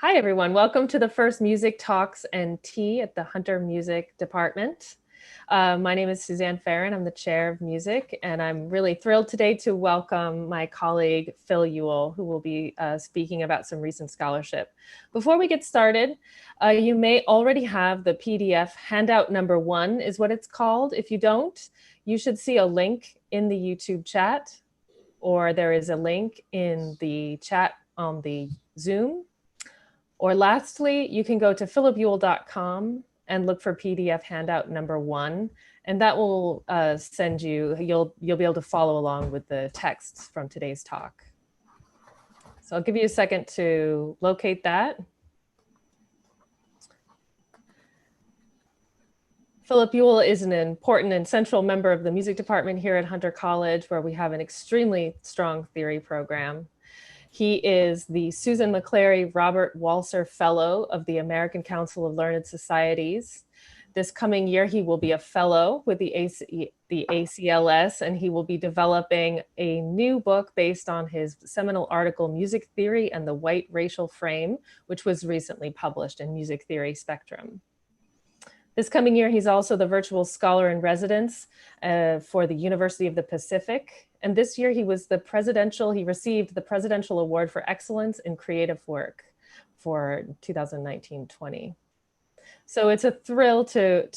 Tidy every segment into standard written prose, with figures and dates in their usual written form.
Hi, everyone. Welcome to the first Music Talks and Tea at the Hunter Music Department. My name is Suzanne Farron. I'm the chair of music, and I'm really thrilled today to welcome my colleague, Phil Ewell, who will be speaking about some recent scholarship. Before we get started, you may already have the PDF handout number 1 is what it's called. If you don't, you should see a link in the YouTube chat, or there is a link in the chat on the Zoom. Or lastly, you can go to philipewell.com and look for PDF handout number 1, and that will send you, you'll be able to follow along with the texts from today's talk. So I'll give you a second to locate that. Philip Ewell is an important and central member of the music department here at Hunter College, where we have an extremely strong theory program. He is the Susan McClary Robert Walser Fellow of the American Council of Learned Societies. This coming year, he will be a fellow with the ACLS, and he will be developing a new book based on his seminal article, Music Theory and the White Racial Frame, which was recently published in Music Theory Spectrum. This coming year, he's also the virtual scholar in residence for the University of the Pacific. And this year he received the Presidential Award for Excellence in Creative Work for 2019-20. So it's a thrill to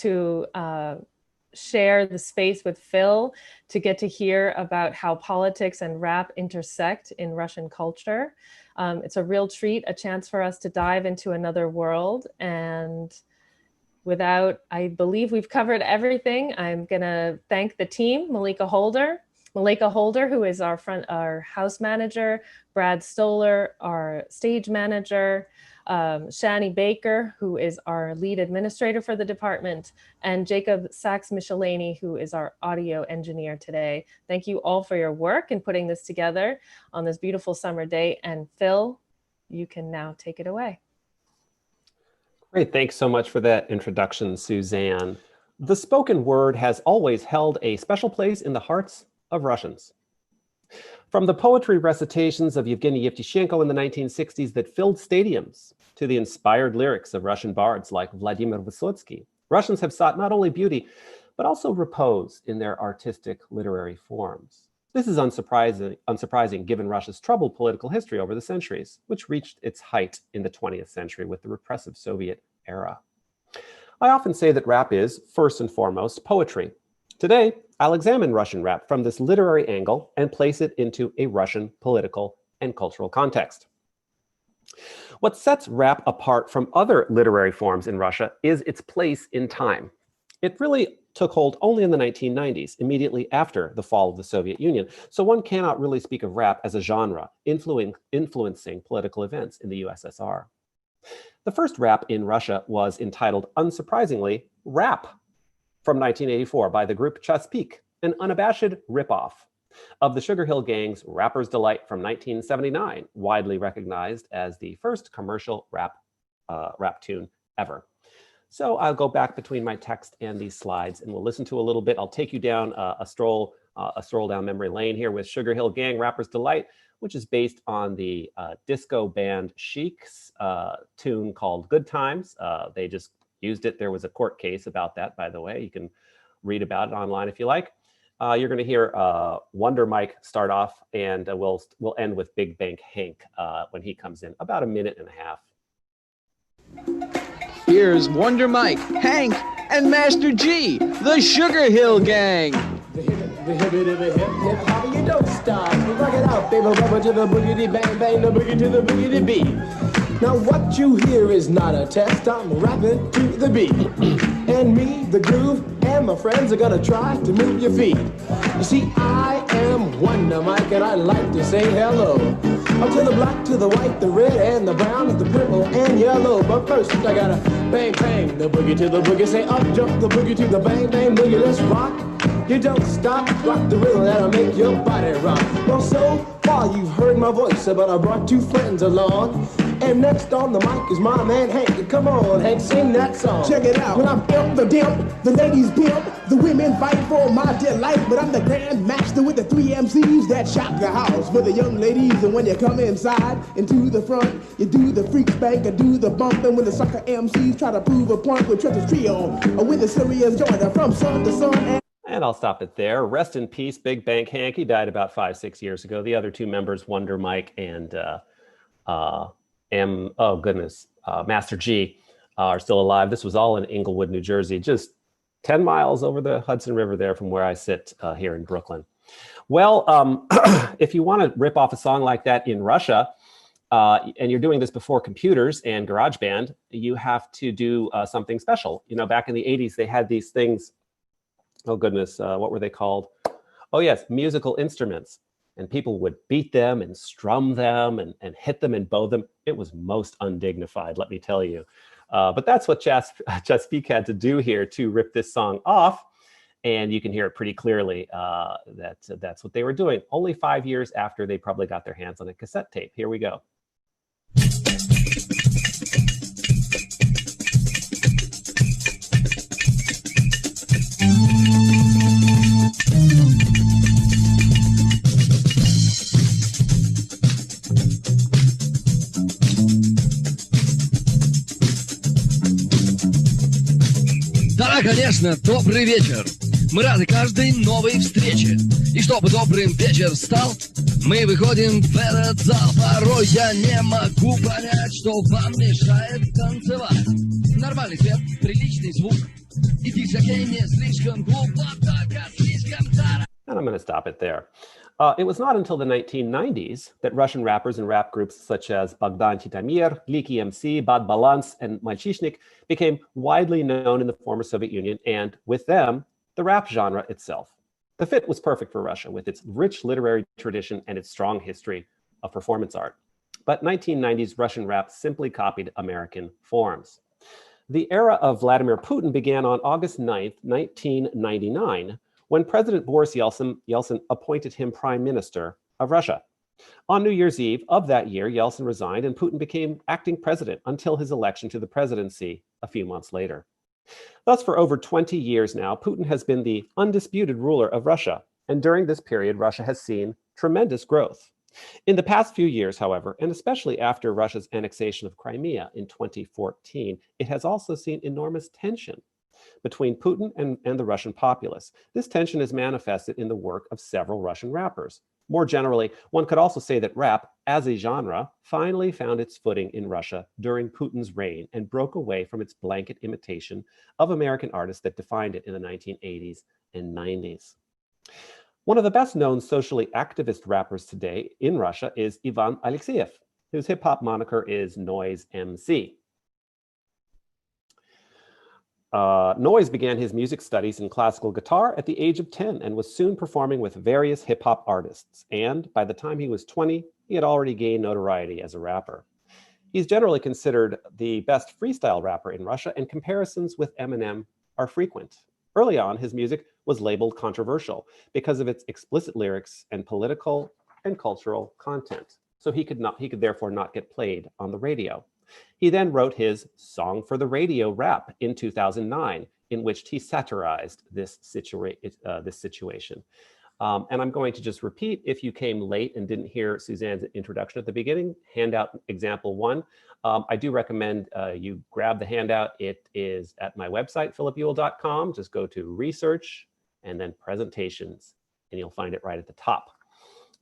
share the space with Phil, to get to hear about how politics and rap intersect in Russian culture. It's a real treat, a chance for us to dive into another world. And I believe we've covered everything. I'm gonna thank the team, Malika Holder, who is our house manager, Brad Stoller, our stage manager, Shani Baker, who is our lead administrator for the department, and Jacob Sachs-Michelini, who is our audio engineer today. Thank you all for your work in putting this together on this beautiful summer day. And Phil, you can now take it away. Great, thanks so much for that introduction, Suzanne. The spoken word has always held a special place in the hearts of Russians. From the poetry recitations of Evgeny Evtushenko in the 1960s that filled stadiums to the inspired lyrics of Russian bards like Vladimir Vysotsky, Russians have sought not only beauty, but also repose in their artistic literary forms. This is unsurprising given Russia's troubled political history over the centuries, which reached its height in the 20th century with the repressive Soviet era. I often say that rap is, first and foremost, poetry. Today, I'll examine Russian rap from this literary angle and place it into a Russian political and cultural context. What sets rap apart from other literary forms in Russia is its place in time. It really took hold only in the 1990s, immediately after the fall of the Soviet Union. So one cannot really speak of rap as a genre influencing political events in the USSR. The first rap in Russia was entitled, unsurprisingly, Rap, from 1984 by the group Chaspik, an unabashed ripoff of the Sugar Hill Gang's Rapper's Delight from 1979, widely recognized as the first commercial rap tune ever. So I'll go back between my text and these slides, and we'll listen to a little bit. I'll take you down a stroll down memory lane here with Sugar Hill Gang, Rapper's Delight, which is based on the disco band Chic's tune called Good Times. They just used it. There was a court case about that, by the way. You can read about it online if you like. You're going to hear Wonder Mike start off, and we'll end with Big Bank Hank when he comes in, about a minute and a half. Here's Wonder Mike, Hank, and Master G, the Sugar Hill Gang. The hip, you don't stop. Rock it out, baby, rubber to the boogity bang bang, the boogie to the boogity beat. Now what you hear is not a test, I'm rapping to the beat. And me, the groove, and my friends are gonna try to move your feet. You see, I am Wonder Mike, and I like to say hello. Up to the black, to the white, the red, and the brown, the purple, and yellow. But first, I gotta bang, bang, the boogie to the boogie. Say up, jump the boogie to the bang, bang, boogie. Let's rock. You don't stop, rock the rhythm that'll make your body rock. Well, so far you've heard my voice, but I brought two friends along. And next on the mic is my man Hank. Come on, Hank, sing that song. Check it out. When I'm imp, the dimp, the ladies pimp, the women fight for my delight. But I'm the grand master with the 3 MCs that shock the house for the young ladies. And when you come inside, into the front, you do the freak spank and do the bump. And when the sucker MCs try to prove a point with Trevor's trio, or with the serious joiner from sun to sun. And I'll stop it there. Rest in peace, Big Bank Hank. He died about 5-6 years ago. The other two members, Wonder Mike and Master G, are still alive. This was all in Englewood, New Jersey, just 10 miles over the Hudson River there from where I sit here in Brooklyn. Well, if you want to rip off a song like that in Russia, and you're doing this before computers and GarageBand, you have to do something special. You know, back in the 80s, they had these things. Oh, goodness. What were they called? Oh, yes. Musical instruments. And people would beat them and strum them and hit them and bow them. It was most undignified, let me tell you. But that's what Chesapeake had to do here to rip this song off. And you can hear it pretty clearly that's what they were doing. Only 5 years after they probably got their hands on a cassette tape. Here we go. Да, конечно, добрый вечер. Мы рады каждой новой встрече. И чтобы добрым вечер стал, мы выходим в этот зал. Порой я не могу понять, что вам мешает танцевать. Нормальный свет, приличный звук. И дискотеки не слишком глупо, только слишком тара. And I'm going to stop it there. It was not until the 1990s that Russian rappers and rap groups such as Bogdan Titamir, Gliki MC, Bad Balance, and Malchishnik became widely known in the former Soviet Union, and with them, the rap genre itself. The fit was perfect for Russia with its rich literary tradition and its strong history of performance art. But 1990s Russian rap simply copied American forms. The era of Vladimir Putin began on August 9th, 1999, when President Boris Yeltsin appointed him Prime Minister of Russia. On New Year's Eve of that year, Yeltsin resigned and Putin became acting president until his election to the presidency a few months later. Thus, for over 20 years now, Putin has been the undisputed ruler of Russia. And during this period, Russia has seen tremendous growth. In the past few years, however, and especially after Russia's annexation of Crimea in 2014, it has also seen enormous tension between Putin and the Russian populace. This tension is manifested in the work of several Russian rappers. More generally, one could also say that rap, as a genre, finally found its footing in Russia during Putin's reign and broke away from its blanket imitation of American artists that defined it in the 1980s and 90s. One of the best-known socially activist rappers today in Russia is Ivan Alexeyev, whose hip-hop moniker is Noize MC. Noize began his music studies in classical guitar at the age of 10 and was soon performing with various hip-hop artists. And by the time he was 20, he had already gained notoriety as a rapper. He's generally considered the best freestyle rapper in Russia, and comparisons with Eminem are frequent. Early on, his music was labeled controversial because of its explicit lyrics and political and cultural content. So he could therefore not get played on the radio. He then wrote his Song for the Radio rap in 2009, in which he satirized this situation. And I'm going to just repeat, if you came late and didn't hear Suzanne's introduction at the beginning, handout example 1. I do recommend you grab the handout. It is at my website, philipewell.com. Just go to research and then presentations, and you'll find it right at the top.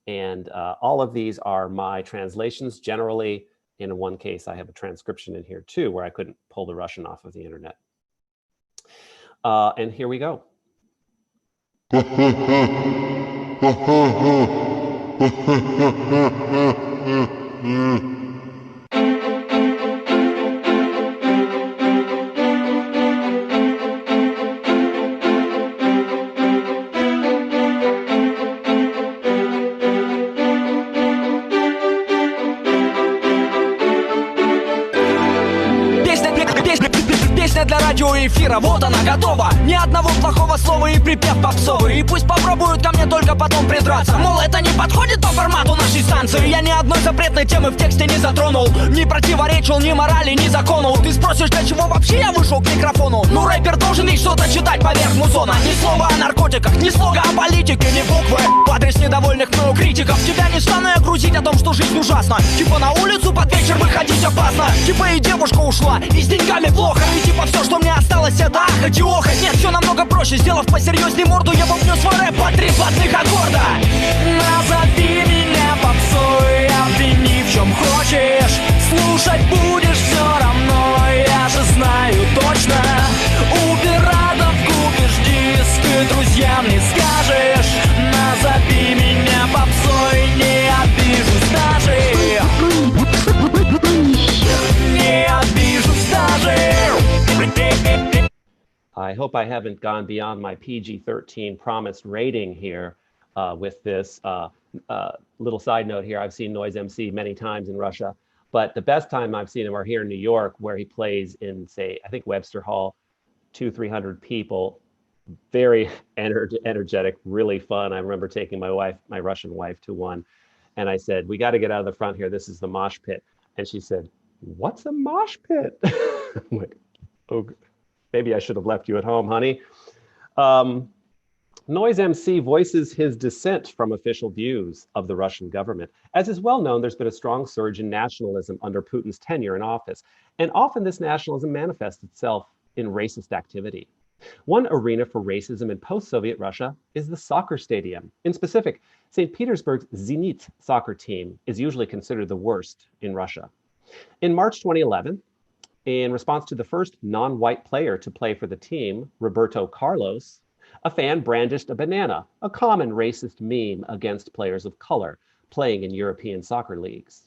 And all of these are my translations. Generally, in one case, I have a transcription in here too, where I couldn't pull the Russian off of the internet. And here we go. Песня для радио для эфира, вот она готова. Ни одного плохого слова и припев попсовый. И пусть попробуют ко мне только потом придраться. Мол, это не подходит по формату нашей станции. Я ни одной запретной темы в тексте не затронул. Не противоречил ни морали, ни закону. Ты спросишь, для чего вообще я вышел к микрофону? Ну, рэпер должен ведь что-то читать поверх музона. Ни слова о наркотиках, ни слога о политике, ни буквы в адрес недовольных мною критиков. Тебя не стану я грузить о том, что жизнь ужасна. Типа на улицу под вечер выходить опасно. Типа и девушка ушла, и с деньгами плохо. И типа все, что мне осталось, это ахать и охать. Нет, все намного проще, сделав посерьезней морду, я бубню свой рэп по 3 золотых аккорда. Назови меня попсой, обвини в чем хочешь. Слушать будешь все равно, я же знаю точно. У пиратов купишь диск и друзьям не скажешь. Назови меня попсой, не обижусь даже. Не обижусь даже. I hope I haven't gone beyond my PG-13 promised rating here with this little side note here. I've seen Noize MC many times in Russia, but the best time I've seen him are here in New York, where he plays in, say, I think Webster Hall, 200-300 people. Very energetic, really fun. I remember taking my Russian wife to one, and I said, "We got to get out of the front here. This is the mosh pit." And she said, "What's a mosh pit?" I'm like, "Oh, maybe I should have left you at home, honey." Noize MC voices his dissent from official views of the Russian government. As is well known, there's been a strong surge in nationalism under Putin's tenure in office, and often this nationalism manifests itself in racist activity. One arena for racism in post-Soviet Russia is the soccer stadium. In specific, St. Petersburg's Zenit soccer team is usually considered the worst in Russia. In March 2011, in response to the first non-white player to play for the team, Roberto Carlos, a fan brandished a banana, a common racist meme against players of color playing in European soccer leagues.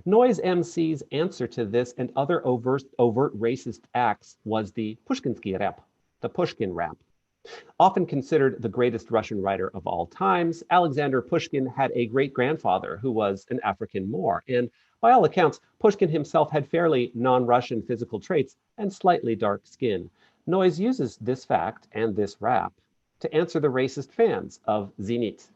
Noize MC's answer to this and other overt racist acts was the Pushkinsky rap, the Pushkin rap. Often considered the greatest Russian writer of all times, Alexander Pushkin had a great-grandfather who was an African Moor, and by all accounts, Pushkin himself had fairly non-Russian physical traits and slightly dark skin. Noize uses this fact and this rap to answer the racist fans of Zenit.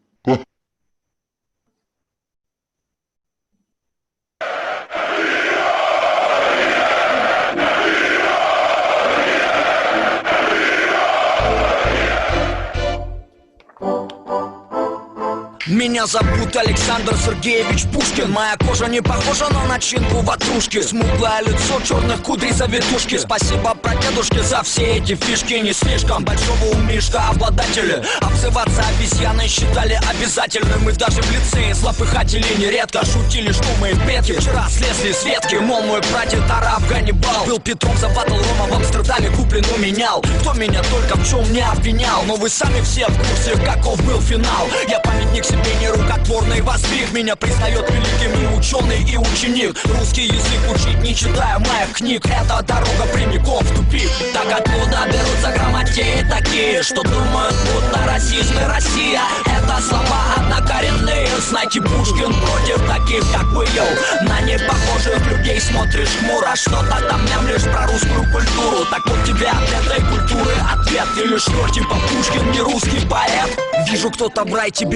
Меня зовут Александр Сергеевич Пушкин. Моя кожа не похожа на начинку ватрушки. Смуглое лицо, черных кудрей завитушки. Спасибо прадедушке за все эти фишки. Не слишком большого умишка обладатели. Обзываться обезьяной считали обязательным. И даже в лицее злопыхатели нередко шутили, что мои предки вчера слезли с ветки. Мол, мой прадед араб Ганнибал был Петром, забатал Рома в Амстердаме, куплен уменял. Кто меня только в чем не обвинял. Но вы сами все в курсе, каков был финал. Я памятник себе не рукотворный воздвиг. Меня признает великим и ученый, и ученик. Русский язык учить, не читая моих книг. Это дорога прямиком в тупик. Так откуда берутся грамотеи такие, что думают, будто расизм и Россия это слова однокоренные. Знаете, Пушкин против таких, как вы, йоу. На непохожих людей смотришь хмуро. Что-то там мямлишь про русскую культуру. Так вот тебе от этой культуры ответ. Или что, типа Пушкин не русский поэт? Вижу, кто-то в рай тебе.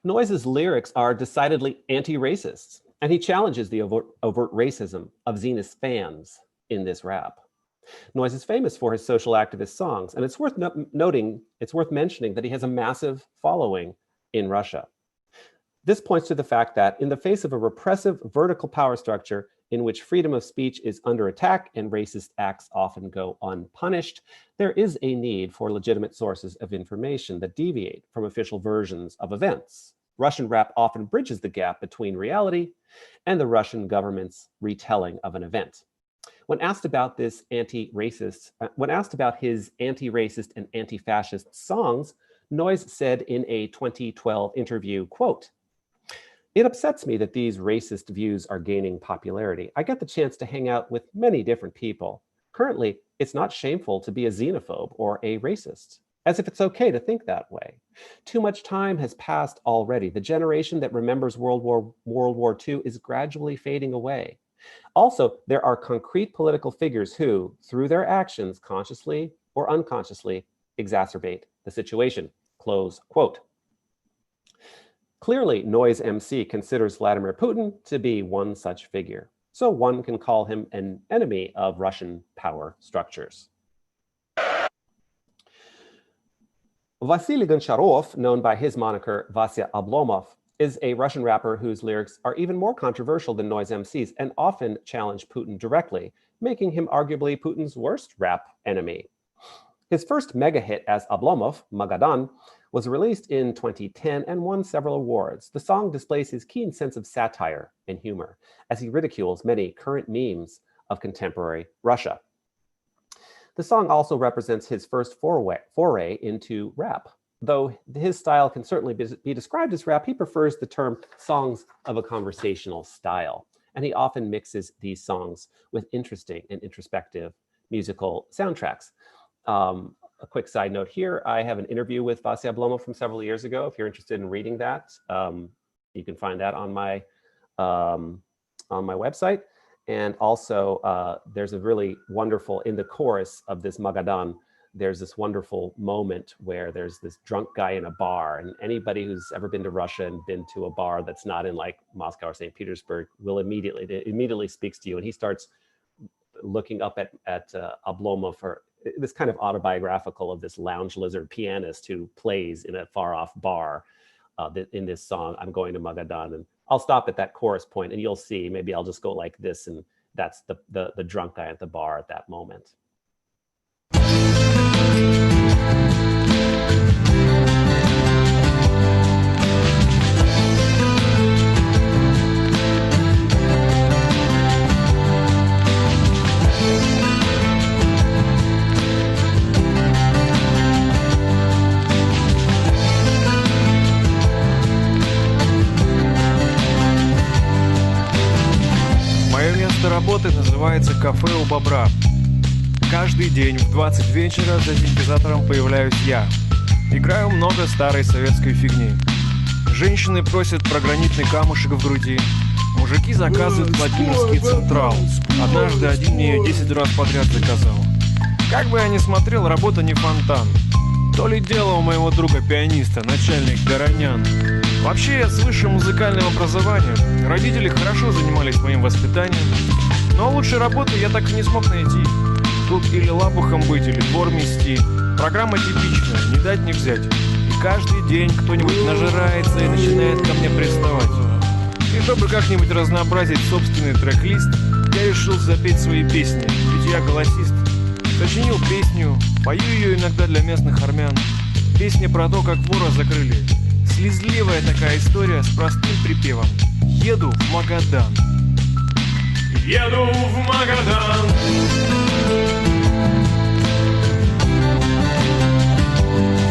Noize's lyrics are decidedly anti-racist, and he challenges the overt racism of Zenit's fans in this rap. Noize is famous for his social activist songs, and it's worth mentioning that he has a massive following in Russia. This points to the fact that in the face of a repressive vertical power structure in which freedom of speech is under attack and racist acts often go unpunished, there is a need for legitimate sources of information that deviate from official versions of events. Russian rap often bridges the gap between reality and the Russian government's retelling of an event. When asked about his anti-racist and anti-fascist songs, Noize said in a 2012 interview, quote, "It upsets me that these racist views are gaining popularity. I get the chance to hang out with many different people. Currently, it's not shameful to be a xenophobe or a racist, as if it's okay to think that way. Too much time has passed already. The generation that remembers World War II is gradually fading away. Also, there are concrete political figures who, through their actions, consciously or unconsciously, exacerbate the situation. Close quote. Clearly, Noize MC considers Vladimir Putin to be one such figure, so one can call him an enemy of Russian power structures. Vasily Goncharov, known by his moniker Vasya Oblomov, is a Russian rapper whose lyrics are even more controversial than Noize MC's and often challenge Putin directly, making him arguably Putin's worst rap enemy. His first mega hit as Oblomov, Magadan, was released in 2010 and won several awards. The song displays his keen sense of satire and humor as he ridicules many current memes of contemporary Russia. The song also represents his first foray into rap. Though his style can certainly be described as rap, he prefers the term songs of a conversational style. And he often mixes these songs with interesting and introspective musical soundtracks. A quick side note here, I have an interview with Vasya Oblomov from several years ago. If you're interested in reading that, you can find that on my website. And also, there's a really wonderful, in the chorus of this Magadan, there's this wonderful moment where there's this drunk guy in a bar, and anybody who's ever been to Russia and been to a bar that's not in like Moscow or St. Petersburg will immediately speaks to you, and he starts looking up at Oblomov for this kind of autobiographical of this lounge lizard pianist who plays in a far off bar in this song, I'm Going to Magadan. And I'll stop at that chorus point and you'll see, maybe I'll just go like this, and that's the drunk guy at the bar at that moment. Работы называется «Кафе у бобра». Каждый день в 20 вечера за синтезатором появляюсь я. Играю много старой советской фигни. Женщины просят про гранитный камушек в груди. Мужики заказывают Владимирский Централ. Однажды один мне ее 10 раз подряд заказал. Как бы я ни смотрел, работа не фонтан. То ли дело у моего друга-пианиста, начальник Горонян. Вообще, я с высшим музыкальным образованием. Родители хорошо занимались моим воспитанием. Но лучшей работы я так и не смог найти. Тут или лапухом быть, или двор мести. Программа типичная, не дать не взять. И каждый день кто-нибудь нажирается и начинает ко мне приставать. И чтобы как-нибудь разнообразить собственный трек-лист, я решил запеть свои песни, ведь я голосист. Сочинил песню, пою ее иногда для местных армян. Песня про то, как вора закрыли. Слезливая такая история с простым припевом. Еду в Магадан. Еду в Магадан.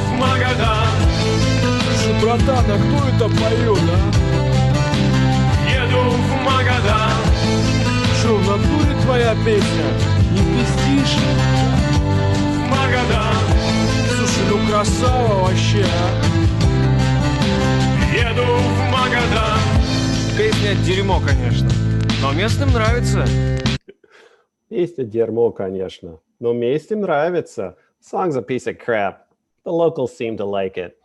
В Магадан. Слушай, братан, а кто это поет, а? Еду в Магадан. Что, в натуре твоя песня? Не пиздишь? В Магадан. Слушай, ну красава вообще, а? Еду в Магадан. Песня дерьмо, конечно, но местным нравится. Песня дерьмо, конечно, но местным нравится. Song's a piece of crap. The locals seem to like it.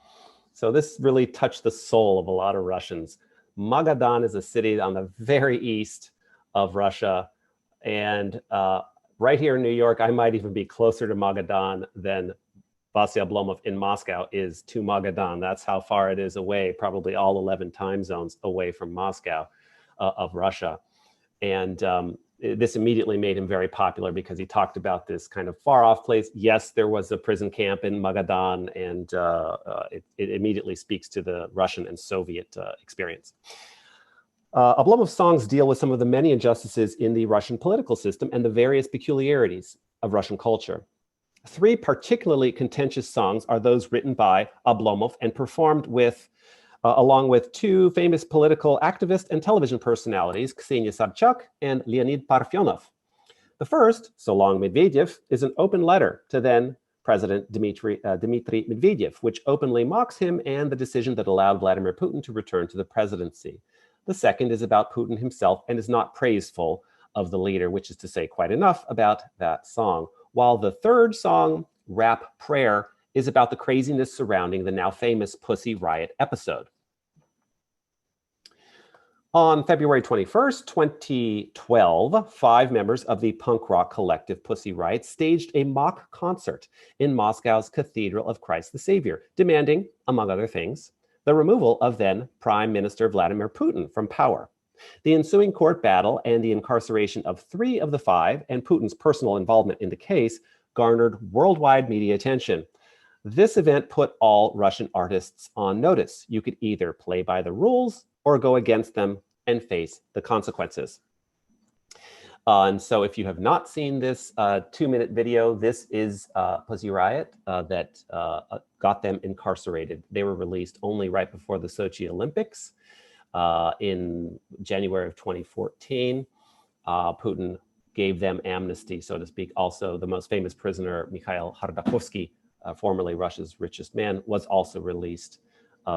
So this really touched the soul of a lot of Russians. Magadan is a city on the very east of Russia. And right here in New York, I might even be closer to Magadan than Vasya Oblomov in Moscow is to Magadan. That's how far it is away, probably all 11 time zones away from Moscow of Russia. And this immediately made him very popular because he talked about this kind of far off place. Yes, there was a prison camp in Magadan, and it immediately speaks to the Russian and Soviet experience. Oblomov's songs deal with some of the many injustices in the Russian political system and the various peculiarities of Russian culture. 3 particularly contentious songs are those written by Oblomov and performed with, along with 2 famous political activists and television personalities, Ksenia Sobchak and Leonid Parfyonov. The first, So Long Medvedev, is an open letter to then President Dmitry Medvedev, which openly mocks him and the decision that allowed Vladimir Putin to return to the presidency. The second is about Putin himself and is not praiseful, of the leader, which is to say quite enough about that song. While the third song, Rap Prayer, is about the craziness surrounding the now famous Pussy Riot episode. On February 21st, 2012, 5 members of the punk rock collective Pussy Riot staged a mock concert in Moscow's Cathedral of Christ the Savior, demanding, among other things, the removal of then Prime Minister Vladimir Putin from power. The ensuing court battle and the incarceration of 3 of the 5 and Putin's personal involvement in the case garnered worldwide media attention. This event put all Russian artists on notice. You could either play by the rules or go against them and face the consequences. And so if you have not seen this 2-minute video, this is Pussy Riot that got them incarcerated. They were released only right before the Sochi Olympics in January of 2014. Putin gave them amnesty, so to speak. Also, the most famous prisoner, Mikhail Khodorkovsky, formerly Russia's richest man, was also released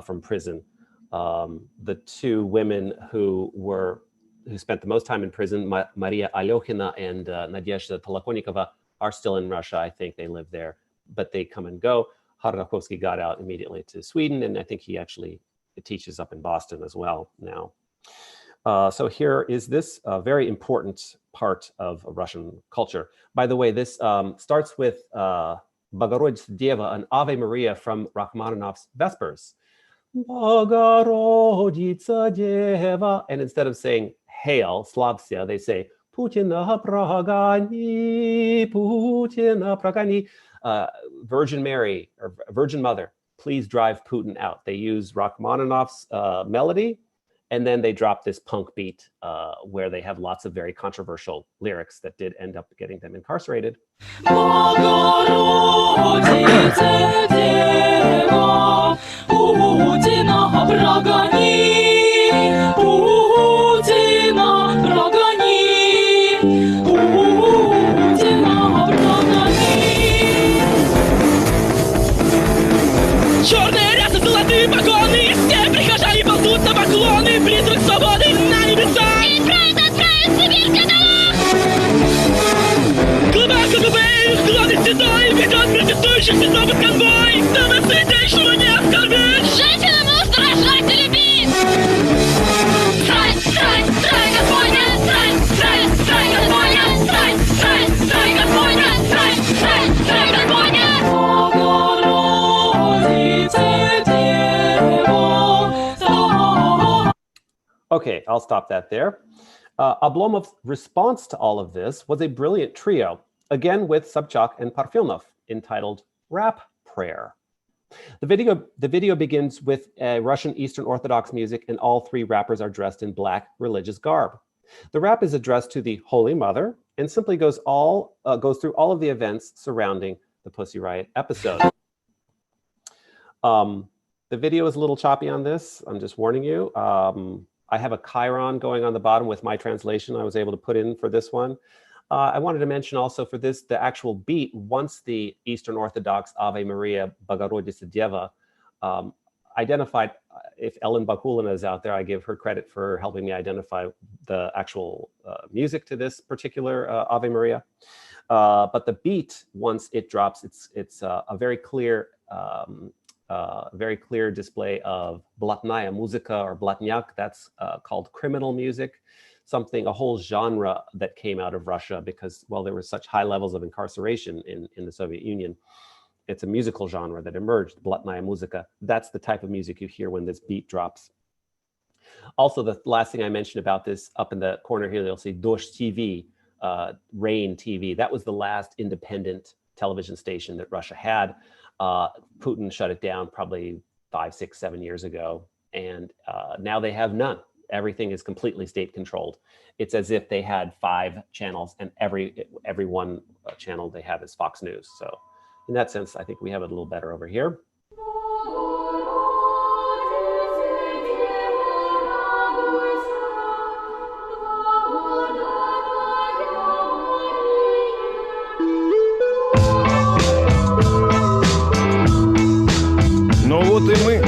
from prison. The 2 women who spent the most time in prison, Maria Alyokhina and Nadezhda Tolokonnikova, are still in Russia. I think they live there, but they come and go. Khodorkovsky got out immediately to Sweden, and I think he actually teaches up in Boston as well now. So here is this very important part of Russian culture. By the way, this starts with Bogorodica Deva, an Ave Maria from Rachmaninoff's Vespers. Bogorodica Deva. And instead of saying Hail, Slavsia, they say Putina Pragani, Putina Pragani. Virgin Mary, or Virgin Mother, please drive Putin out. They use Rachmaninoff's melody, and then they drop this punk beat where they have lots of very controversial lyrics that did end up getting them incarcerated. Черные рясы, золотые погоны, все прихожане ползут на поклоны, призрак свободы на небеса. И правит отправить Сибирь каталог. Глубоко глубее, главный седой, ведет протестующих беззубый конвой. Самое святейшего не оскорбить. Женщина, муж, рожать и любить. Страсть, страсть, страсть, Господня, страсть, страсть, страсть, Господня, страсть, страсть, страсть, Господня, страсть, страсть, страсть, Господня. Okay, I'll stop that there. Oblomov's response to all of this was a brilliant trio, again with Sobchak and Parfilnov, entitled Rap Prayer. The video begins with Russian Eastern Orthodox music, and all 3 rappers are dressed in black religious garb. The rap is addressed to the Holy Mother and simply goes through all of the events surrounding the Pussy Riot episode. The video is a little choppy on this. I'm just warning you. I have a chyron going on the bottom with my translation I was able to put in for this one. I wanted to mention also for this, the actual beat, once the Eastern Orthodox Ave Maria Bogorodica Deva identified, if Ellen Bakulina is out there, I give her credit for helping me identify the actual music to this particular Ave Maria. But the beat, once it drops, it's a very clear display of blatnaya muzika or blatnyak. That's called criminal music, a whole genre that came out of Russia because, well, there were such high levels of incarceration in the Soviet Union. It's a musical genre that emerged, blatnaya muzika. That's the type of music you hear when this beat drops. Also, the last thing I mentioned about this, up in the corner here, you'll see Dozhd TV, Rain TV. That was the last independent television station that Russia had. Putin shut it down probably 5, 6, 7 years ago, and now they have none. Everything is completely state controlled. It's as if they had 5 channels, and every one channel they have is Fox News. So in that sense, I think we have it a little better over here. Ну вот и мы.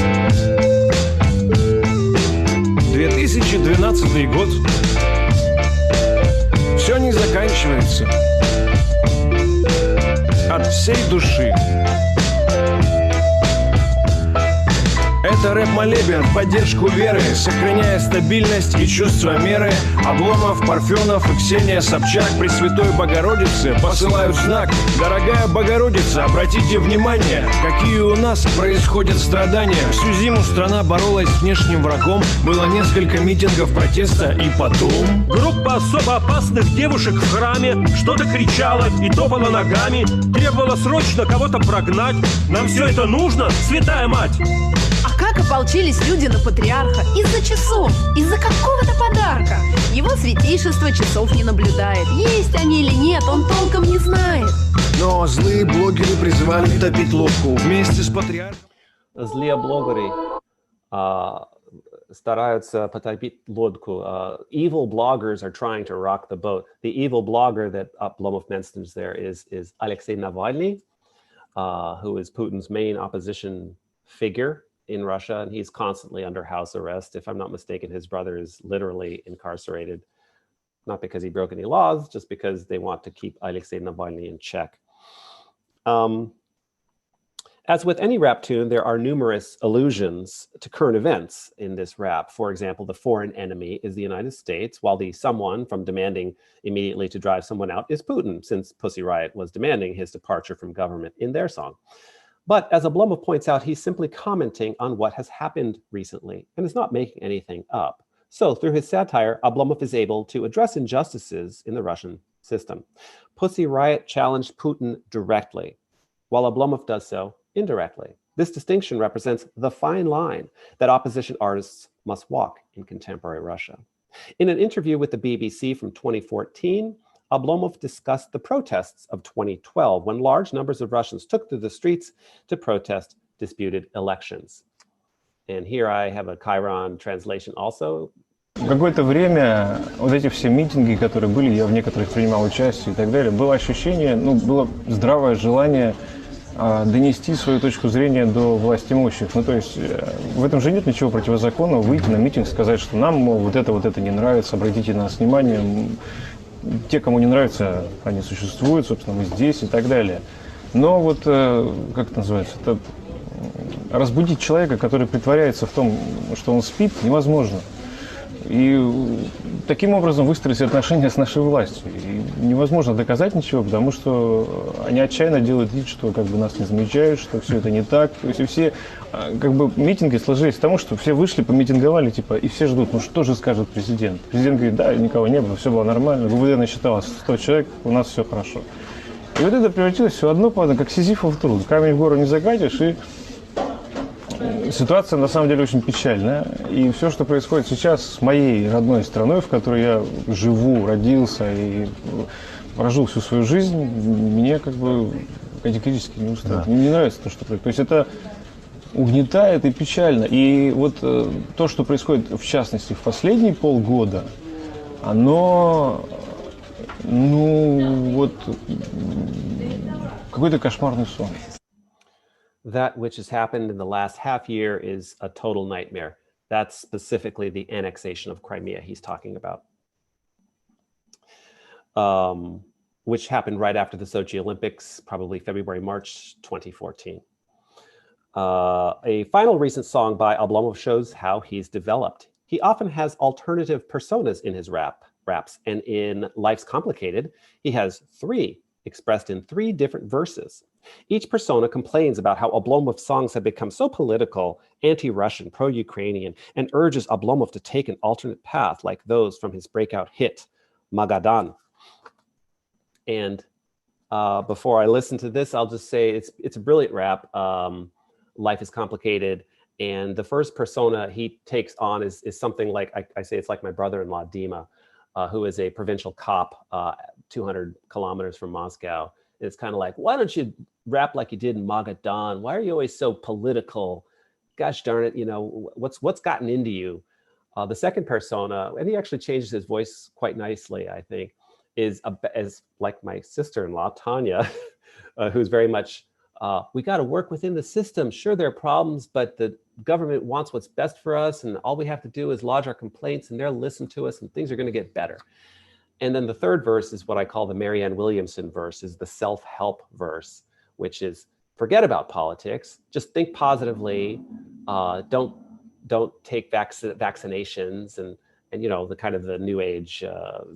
2012 год. разворачивается от всей души. Это рэп-молебен в поддержку веры, сохраняя стабильность и чувство меры. Обломов, Парфенов и Ксения Собчак Пресвятой Богородице посылают знак. Дорогая Богородица, обратите внимание, какие у нас происходят страдания. Всю зиму страна боролась с внешним врагом. Было несколько митингов протеста и потом группа особо опасных девушек в храме что-то кричала и топала ногами, требовала срочно кого-то прогнать. Нам все это нужно, святая мать! Как ополчились люди на патриарха? Из-за часов, из-за какого-то подарка. Его святейшество часов не наблюдает. Есть они или нет, он толком не знает. Но злые блогеры призывали топить лодку вместе с патриархом. Злые блогеры стараются потопить лодку. Evil bloggers are trying to rock the boat. The evil blogger that Oblomov mentions there is Alexei Navalny, who is Putin's main opposition figure in Russia, and he's constantly under house arrest. If I'm not mistaken, his brother is literally incarcerated, not because he broke any laws, just because they want to keep Alexei Navalny in check. As with any rap tune, there are numerous allusions to current events in this rap. For example, the foreign enemy is the United States, while the someone from demanding immediately to drive someone out is Putin, since Pussy Riot was demanding his departure from government in their song. But as Oblomov points out, he's simply commenting on what has happened recently and is not making anything up. So through his satire, Oblomov is able to address injustices in the Russian system. Pussy Riot challenged Putin directly, while Oblomov does so indirectly. This distinction represents the fine line that opposition artists must walk in contemporary Russia. In an interview with the BBC from 2014, Oblomov discussed the protests of 2012, when large numbers of Russians took to the streets to protest disputed elections. And here I have a Chiron translation also. В какое-то время вот эти все митинги, которые были, я в некоторых принимал участие и так далее, было ощущение, было здравое желание донести свою точку зрения до власть имущих. То есть в этом же нет ничего противозаконного, выйти на митинг, сказать, что нам, мол, вот это не нравится, обратите на нас внимание. Те, кому не нравится, они существуют, собственно, мы здесь и так далее. Но вот, как это называется, это разбудить человека, который притворяется в том, что он спит, невозможно. И таким образом выстроить отношения с нашей властью. И невозможно доказать ничего, потому что они отчаянно делают вид, что нас не замечают, что все это не так. То есть и все митинги сложились к тому, что все вышли, помитинговали, и все ждут, что же скажет президент. Президент говорит, да, никого не было, все было нормально, ГУВД насчиталось 100 человек, у нас все хорошо. И вот это превратилось все одно, как сизифов труд. Камень в гору не закатишь, и ситуация на самом деле очень печальная. И все, что происходит сейчас с моей родной страной, в которой я живу, родился и прожил всю свою жизнь, мне категорически не устраивает. Мне не нравится то, что происходит. То есть это угнетает и печально. И вот то, что происходит, в частности, в последние полгода, оно, какой-то кошмарный сон. That which has happened in the last half year is a total nightmare. That's specifically the annexation of Crimea he's talking about, which happened right after the Sochi Olympics, probably February, March 2014. A final recent song by Oblomov shows how he's developed. He often has alternative personas in his raps, and in Life's Complicated, he has 3 expressed in 3 different verses. Each persona complains about how Oblomov's songs have become so political, anti-Russian, pro-Ukrainian, and urges Oblomov to take an alternate path like those from his breakout hit, Magadan. And before I listen to this, I'll just say it's a brilliant rap. Life is Complicated. And the first persona he takes on is something like, I say it's like my brother-in-law, Dima, who is a provincial cop 200 kilometers from Moscow. And it's kind of like, why don't you rap like you did in Magadan? Why are you always so political? Gosh darn it, what's gotten into you? The second persona, and he actually changes his voice quite nicely, I think, is like my sister-in-law, Tanya, who's very much, we got to work within the system. Sure, there are problems, but the government wants what's best for us, and all we have to do is lodge our complaints, and they'll listen to us, and things are going to get better. And then the third verse is what I call the Marianne Williamson verse, is the self-help verse, which is forget about politics, just think positively, don't take vaccinations and you know, the kind of the new age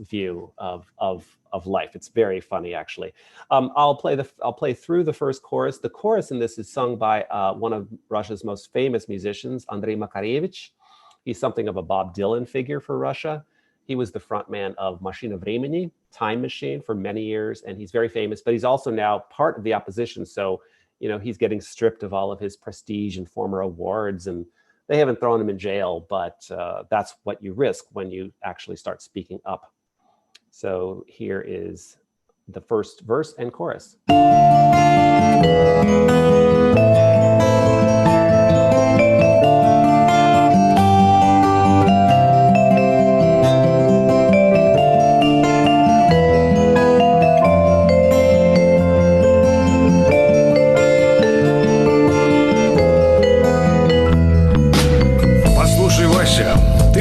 view of life. It's very funny, actually. I'll play through the first chorus. The chorus in this is sung by one of Russia's most famous musicians, Andrei Makarevich. He's something of a Bob Dylan figure for Russia. He was the frontman of Machina Vremeni, Time Machine, for many years, and he's very famous, but he's also now part of the opposition. So, you know, he's getting stripped of all of his prestige and former awards, and they haven't thrown him in jail, but that's what you risk when you actually start speaking up. So here is the first verse and chorus.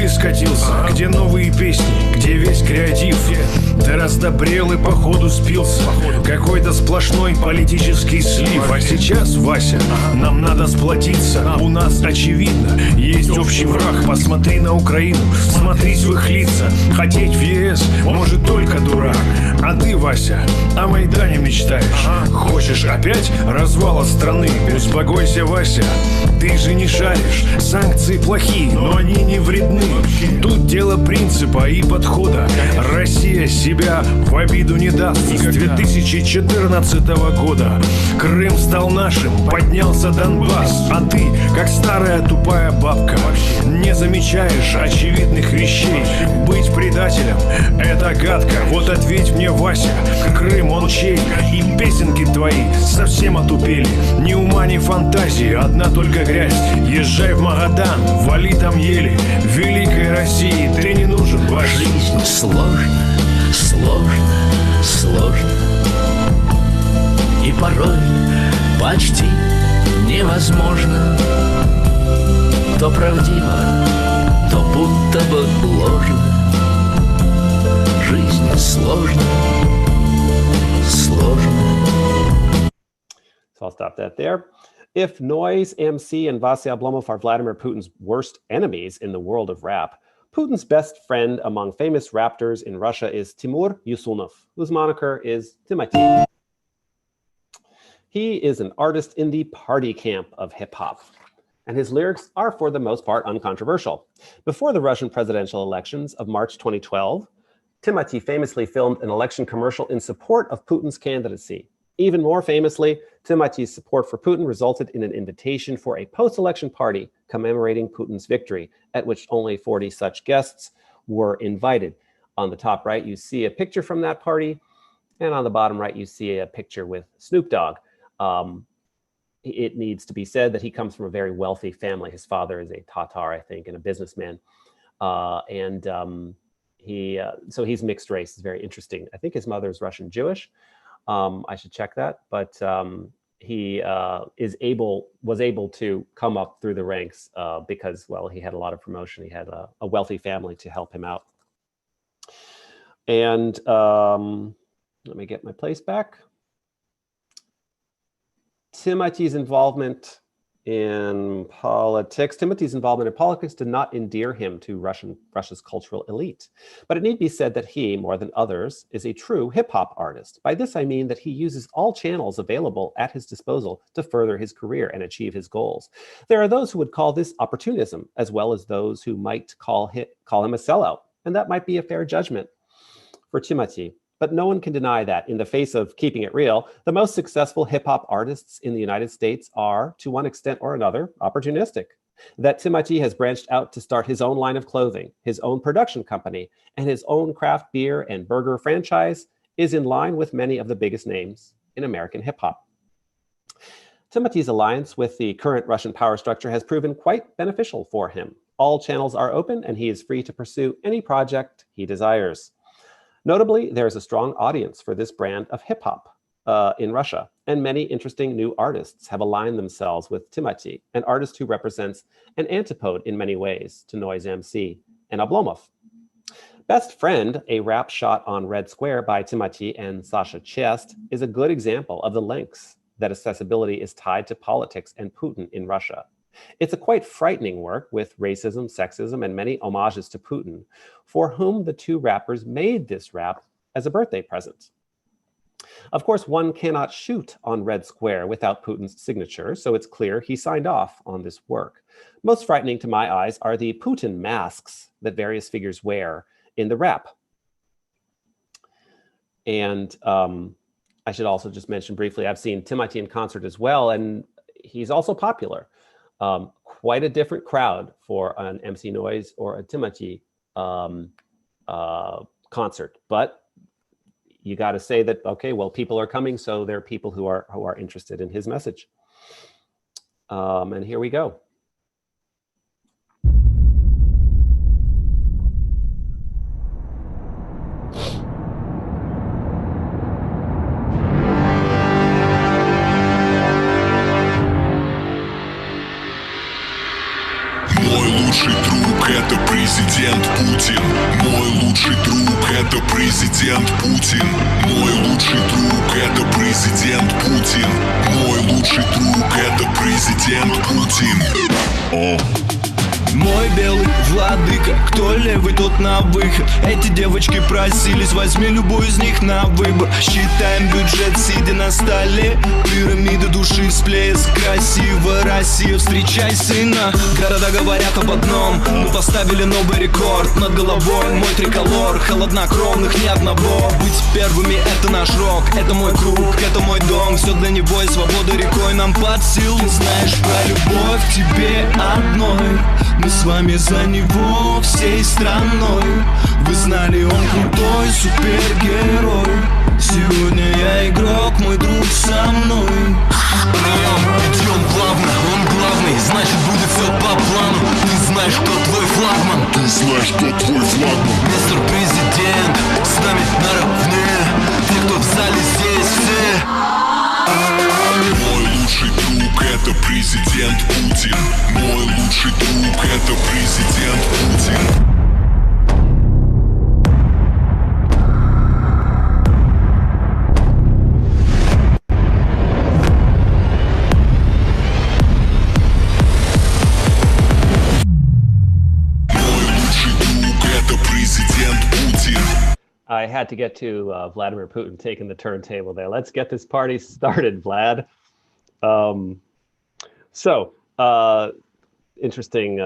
Скатился, где новые песни, где весь креатив. Ты раздобрел и походу спился, какой-то сплошной политический слив. А сейчас, Вася, нам надо сплотиться. У нас, очевидно, есть общий враг. Посмотри на Украину, смотрись в их лица. Хотеть в ЕС может только дурак. А ты, Вася, о Майдане мечтаешь. Хочешь опять развала страны? Успокойся, Вася, ты же не шаришь. Санкции плохие, но они не вредны. Тут дело принципа и подхода. Россия себя в обиду не даст. С 2014 года Крым стал нашим, поднялся Донбасс. А ты, как старая тупая бабка, не замечаешь очевидных вещей. Быть предателем — это гадко. Вот ответь мне, Вася, Крым он чей? И песенки твои совсем отупели. Ни ума, ни фантазии, одна только грязь. Езжай в Магадан, вали там ели. Великой России ты не нужен, Вася. Жизнь сложно, сложно, сложно. И порой почти невозможно. То правдиво, то будто бы ложно. Жизнь сложна, сложна. So I'll stop that there. If Noize MC and Vasya Oblomov are Vladimir Putin's worst enemies in the world of rap, Putin's best friend among famous rappers in Russia is Timur Yusunov, whose moniker is Timati. He is an artist in the party camp of hip-hop, and his lyrics are for the most part uncontroversial. Before the Russian presidential elections of March 2012, Timati famously filmed an election commercial in support of Putin's candidacy. Even more famously, Timati's support for Putin resulted in an invitation for a post-election party commemorating Putin's victory, at which only 40 such guests were invited. On the top right, you see a picture from that party, and on the bottom right, you see a picture with Snoop Dogg. It needs to be said that he comes from a very wealthy family. His father is a Tatar, I think, and a businessman. So he's mixed race. It's very interesting. I think his mother is Russian Jewish. I should check that, but he was able to come up through the ranks because, well, he had a lot of promotion. He had a wealthy family to help him out. And let me get my place back. Timati's involvement in politics did not endear him to Russia's cultural elite. But it need be said that he, more than others, is a true hip-hop artist. By this I mean that he uses all channels available at his disposal to further his career and achieve his goals. There are those who would call this opportunism, as well as those who might call him a sellout, and that might be a fair judgment for Timati. But no one can deny that in the face of keeping it real, the most successful hip-hop artists in the United States are, to one extent or another, opportunistic. That Timati has branched out to start his own line of clothing, his own production company, and his own craft beer and burger franchise is in line with many of the biggest names in American hip-hop. Timati's alliance with the current Russian power structure has proven quite beneficial for him. All channels are open, and he is free to pursue any project he desires. Notably, there is a strong audience for this brand of hip-hop in Russia, and many interesting new artists have aligned themselves with Timati, an artist who represents an antipode in many ways to Noize MC and Oblomov. Best Friend, a rap shot on Red Square by Timati and Sasha Chest, is a good example of the lengths that accessibility is tied to politics and Putin in Russia. It's a quite frightening work with racism, sexism, and many homages to Putin, for whom the two rappers made this rap as a birthday present. Of course, one cannot shoot on Red Square without Putin's signature, so it's clear he signed off on this work. Most frightening to my eyes are the Putin masks that various figures wear in the rap. And I should also just mention briefly, I've seen Timati in concert as well, and he's also popular. Quite a different crowd for an MC Noize or a Timati concert, but you got to say that, okay, well, people are coming, so there are people who are interested in his message. And here we go. Это президент Путин. Мой лучший друг — это президент Путин. Мой лучший друг — это президент Путин. Мой лучший друг — это президент Путин. Мой белый владыка, кто левый, тот на выход. Эти девочки просились, возьми любую из них на выбор. Считаем бюджет, сидя на столе. Пирамида души, всплеск. Красивая Россия, встречай сына. Города говорят об одном: мы поставили новый рекорд. Над головой мой триколор, холоднокровных ни одного. Быть первыми — это наш рок, это мой круг, это мой дом. Все для него и свобода рекой нам под силу. Ты знаешь про любовь к тебе одной. Мы с вами за него всей страной. Вы знали, он крутой супергерой. Сегодня я игрок, мой друг со мной. Идем главно, он главный, значит будет все по плану. Ты знаешь, кто твой флагман. Ты знаешь, кто твой флагман. Мистер Президент, с нами наравне. Те, кто в зале, здесь все. Мой лучший друг — это президент Путин. Мой лучший друг — это президент Путин. I had to get to Vladimir Putin taking the turntable there. Let's get this party started, Vlad. Interesting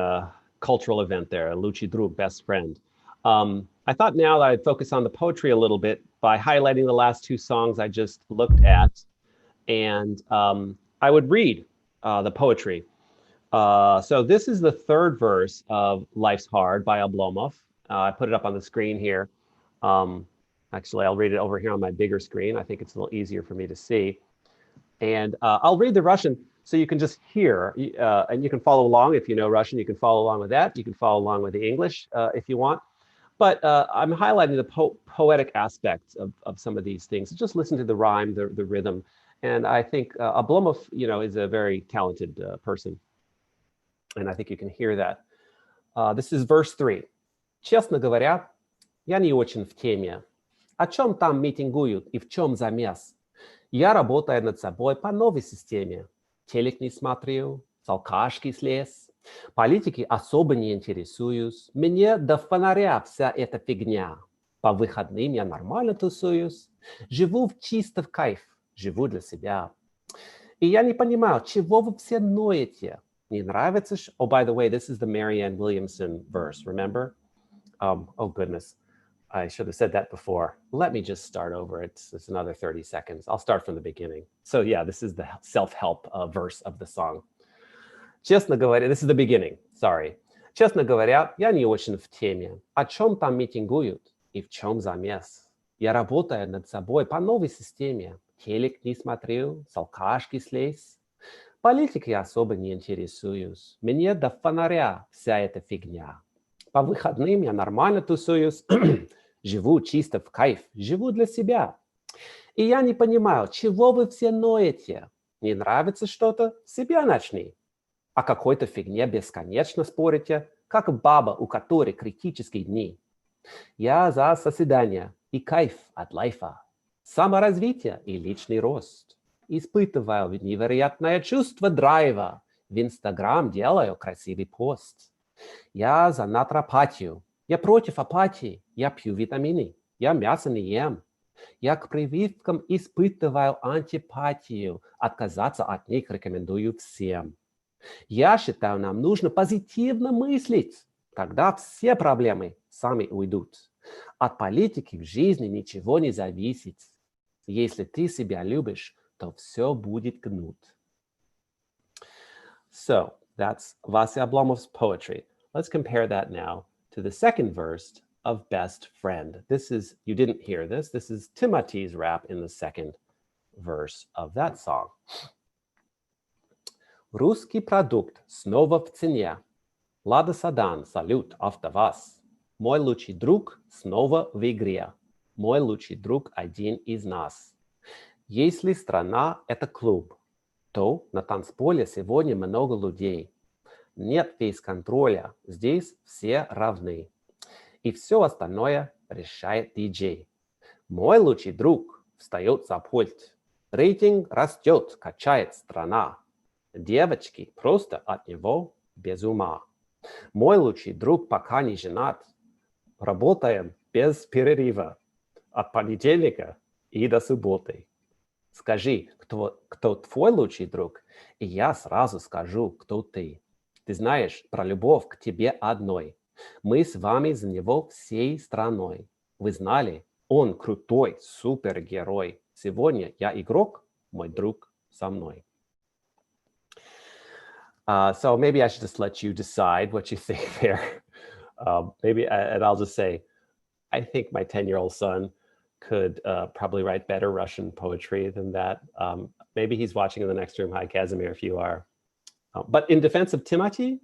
cultural event there, Luchi Drug, best friend. I thought now that I'd focus on the poetry a little bit by highlighting the last two songs I just looked at. And I would read the poetry. So this is the third verse of Life's Hard by Oblomov. I put it up on the screen here. Actually, I'll read it over here on my bigger screen. I think it's a little easier for me to see. And I'll read the Russian so you can just hear, and you can follow along. If you know Russian, you can follow along with that. You can follow along with the English if you want. But I'm highlighting the poetic aspects of some of these things. Just listen to the rhyme, the rhythm. And I think Oblomov, is a very talented person. And I think you can hear that. This is verse 3. Честно говоря, я не очень в теме. О чем там митингуют и в чем замес? Я работаю над собой по новой системе. Телек не смотрю, с алкашки слез. Политики особо не интересуюсь. Мне до фонаря вся эта фигня. По выходным я нормально тусуюсь. Живу чисто в кайф, живу для себя. И я не понимаю, чего вы все ноете. Не нравится? Oh, by the way, this is the Marianne Williamson verse, remember? Oh, goodness. I should have said that before. Let me just start over. It's another 30 seconds. I'll start from the beginning. So yeah, this is the self-help verse of the song. Честно говоря, this is the beginning. Sorry. Честно говоря, я не очень в теме. О чем там митингуют и в чем замес? Я работаю над собой по новой системе. Телек не смотрю, с алкашки слез. Политикой особо не интересуюсь. Мне до фонаря вся эта фигня. По выходным я нормально тусуюсь, живу чисто в кайф, живу для себя. И я не понимаю, чего вы все ноете? Не нравится что-то? Себя начни. О какой-то фигне бесконечно спорите, как баба, у которой критические дни. Я за созидание и кайф от лайфа, саморазвитие и личный рост. Испытываю невероятное чувство драйва. В Инстаграм делаю красивый пост. Я за натуропатию. Я против апатии. Я пью витамины. Я мясо не ем. Я к прививкам испытываю антипатию. Отказаться от них рекомендую всем. Я считаю, нам нужно позитивно мыслить. Тогда все проблемы сами уйдут. От политики в жизни ничего не зависит. Если ты себя любишь, то все будет гнут. So, that's Vasya Oblomov's poetry. Let's compare that now to the second verse of Best Friend. This is, you didn't hear this, this is Timati's rap in the second verse of that song. Русский продукт снова в цене. Лада Седан, салют, АвтоВАЗ. Мой лучший друг снова в игре. Мой лучший друг один из нас. Если страна – это клуб, то на танцполе сегодня много людей. Нет фейс-контроля, здесь все равны. И все остальное решает диджей. Мой лучший друг встает за пульт. Рейтинг растет, качает страна. Девочки просто от него без ума. Мой лучший друг пока не женат. Работаем без перерыва. От понедельника и до субботы. Скажи, кто твой лучший друг, и я сразу скажу, кто ты. Ты знаешь про любовь к тебе одной. Мы с вами за него всей страной. Вы знали, он крутой супергерой. Сегодня я игрок, мой друг со мной. So maybe I should just let you decide what you think there. And I'll just say, I think my 10-year-old son could probably write better Russian poetry than that. Maybe he's watching in the next room. Hi, Casimir, if you are. But in defense of Timati,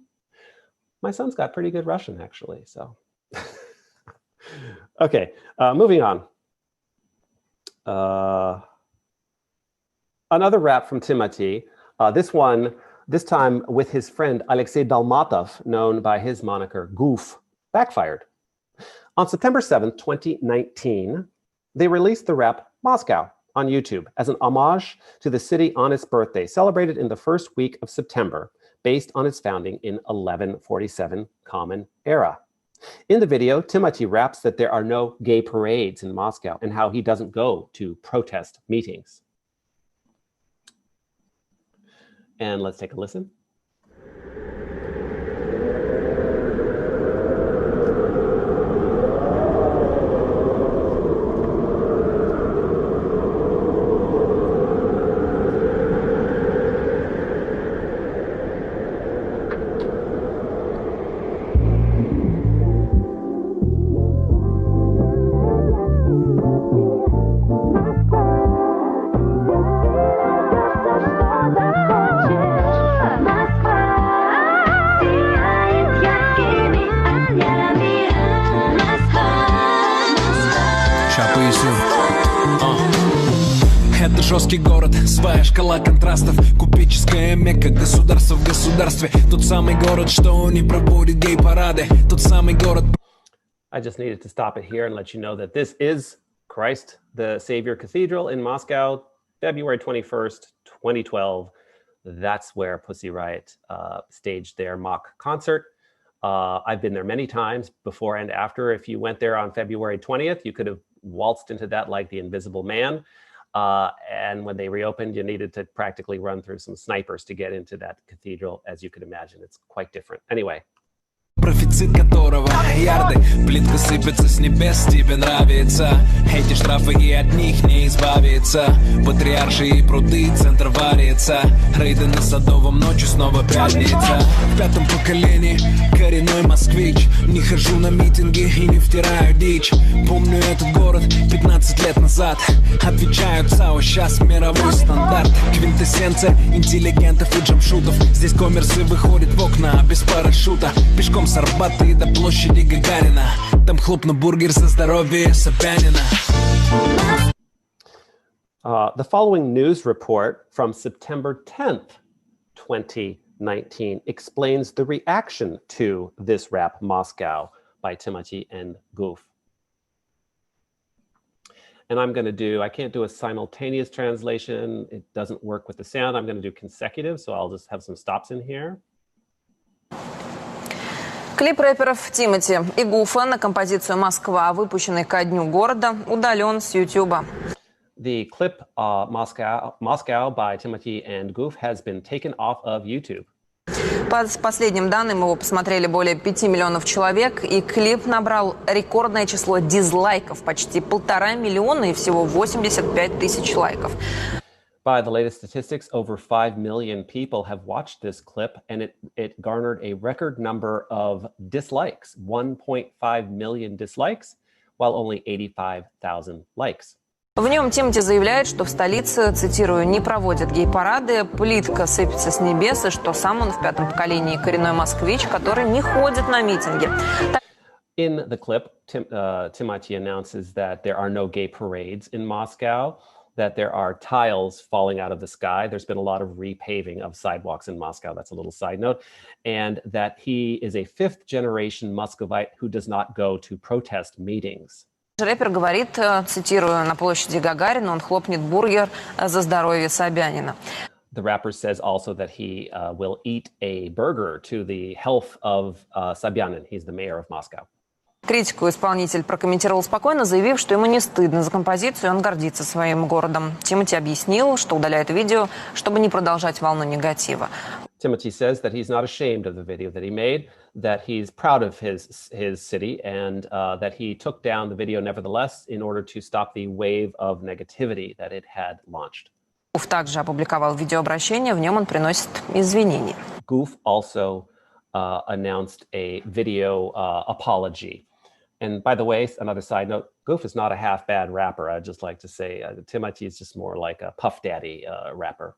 my son's got pretty good Russian, actually. So, okay, moving on. Another rap from Timati. This time with his friend Alexei Dalmatov, known by his moniker Goof, backfired. On September 7th, 2019, they released the rap Moscow on YouTube as an homage to the city on its birthday, celebrated in the first week of September, based on its founding in 1147 Common Era. In the video, Timati raps that there are no gay parades in Moscow and how he doesn't go to protest meetings. And let's take a listen. Это жесткий город, своя шкала контрастов. Купеческая мекка, государство в государстве. Тот самый город, что не проводит гей-парады. Тот самый город. I just needed to stop it here and let you know that this is Christ the Savior Cathedral in Moscow, February 21st, 2012. That's where Pussy Riot staged their mock concert. I've been there many times before and after. If you went there on February 20th, you could have waltzed into that like the Invisible Man. And when they reopened, you needed to practically run through some snipers to get into that cathedral. As you could imagine, it's quite different. Anyway. Профицит которого ярды, плитка сыпется с небес, тебе нравится. Эти штрафы и от них не избавиться. Патриаршие пруды, центр варится. Рейды на Садовом, ночью снова пятница. В пятом поколении коренной москвич. Не хожу на митинги и не втираю дичь. Помню этот город 15 лет назад. Отвечаю ЦАО, сейчас мировой стандарт. Квинтэссенция интеллигентов и джамшутов. Здесь коммерсы выходят в окна без парашюта. Пешком с Арбата до площади Гагарина. Там хлопну бургер за здоровье Собянина. The following news report from September 10th, 2019 explains the reaction to this rap Moscow by Timati and Goof. And I'm going to do, I can't do a simultaneous translation. It doesn't work with the sound. I'm going to do consecutive, so I'll just have some stops in here. Клип рэперов Timati и Гуфа на композицию «Москва», выпущенный ко дню города, удален с YouTube. The clip Moscow by Timati and Goof has been taken off of YouTube. По последним данным, его посмотрели более 5 миллионов человек, и клип набрал рекордное число дизлайков, почти 1,5 миллиона и всего 85 тысяч лайков. By the latest statistics, over 5 million people have watched this clip, and it garnered a record number of dislikes, 1.5 million dislikes, while only 85,000 likes. В нем Тимати заявляет, что в столице, цитирую, не проводят гей-парады, плитка сыпется с небес, и что сам он в пятом поколении коренной москвич, который не ходит на митинги. In the clip, Timati announces that there are no gay parades in Moscow, that there are tiles falling out of the sky. There's been a lot of repaving of sidewalks in Moscow. That's a little side note. And that he is a fifth-generation Muscovite who does not go to protest meetings. Рэпер говорит, цитирую, на площади Гагарина он хлопнет бургер за здоровье Собянина. The rapper says also that he will eat a burger to the health of Sobyanin. He's the mayor of Moscow. Критику исполнитель прокомментировал спокойно, заявив, что ему не стыдно за композицию, он гордится своим городом. Тимати объяснил, что удаляет видео, чтобы не продолжать волну негатива. Timati says that he's not ashamed of the video that he made, that he's proud of his city, and that he took down the video nevertheless in order to stop the wave of negativity that it had launched. Гуф также опубликовал видеообращение, в нем он приносит извинения. Goof also announced a video apology. And by the way, another side note, Goof is not a half-bad rapper. I'd just like to say Timati is just more like a Puff Daddy rapper.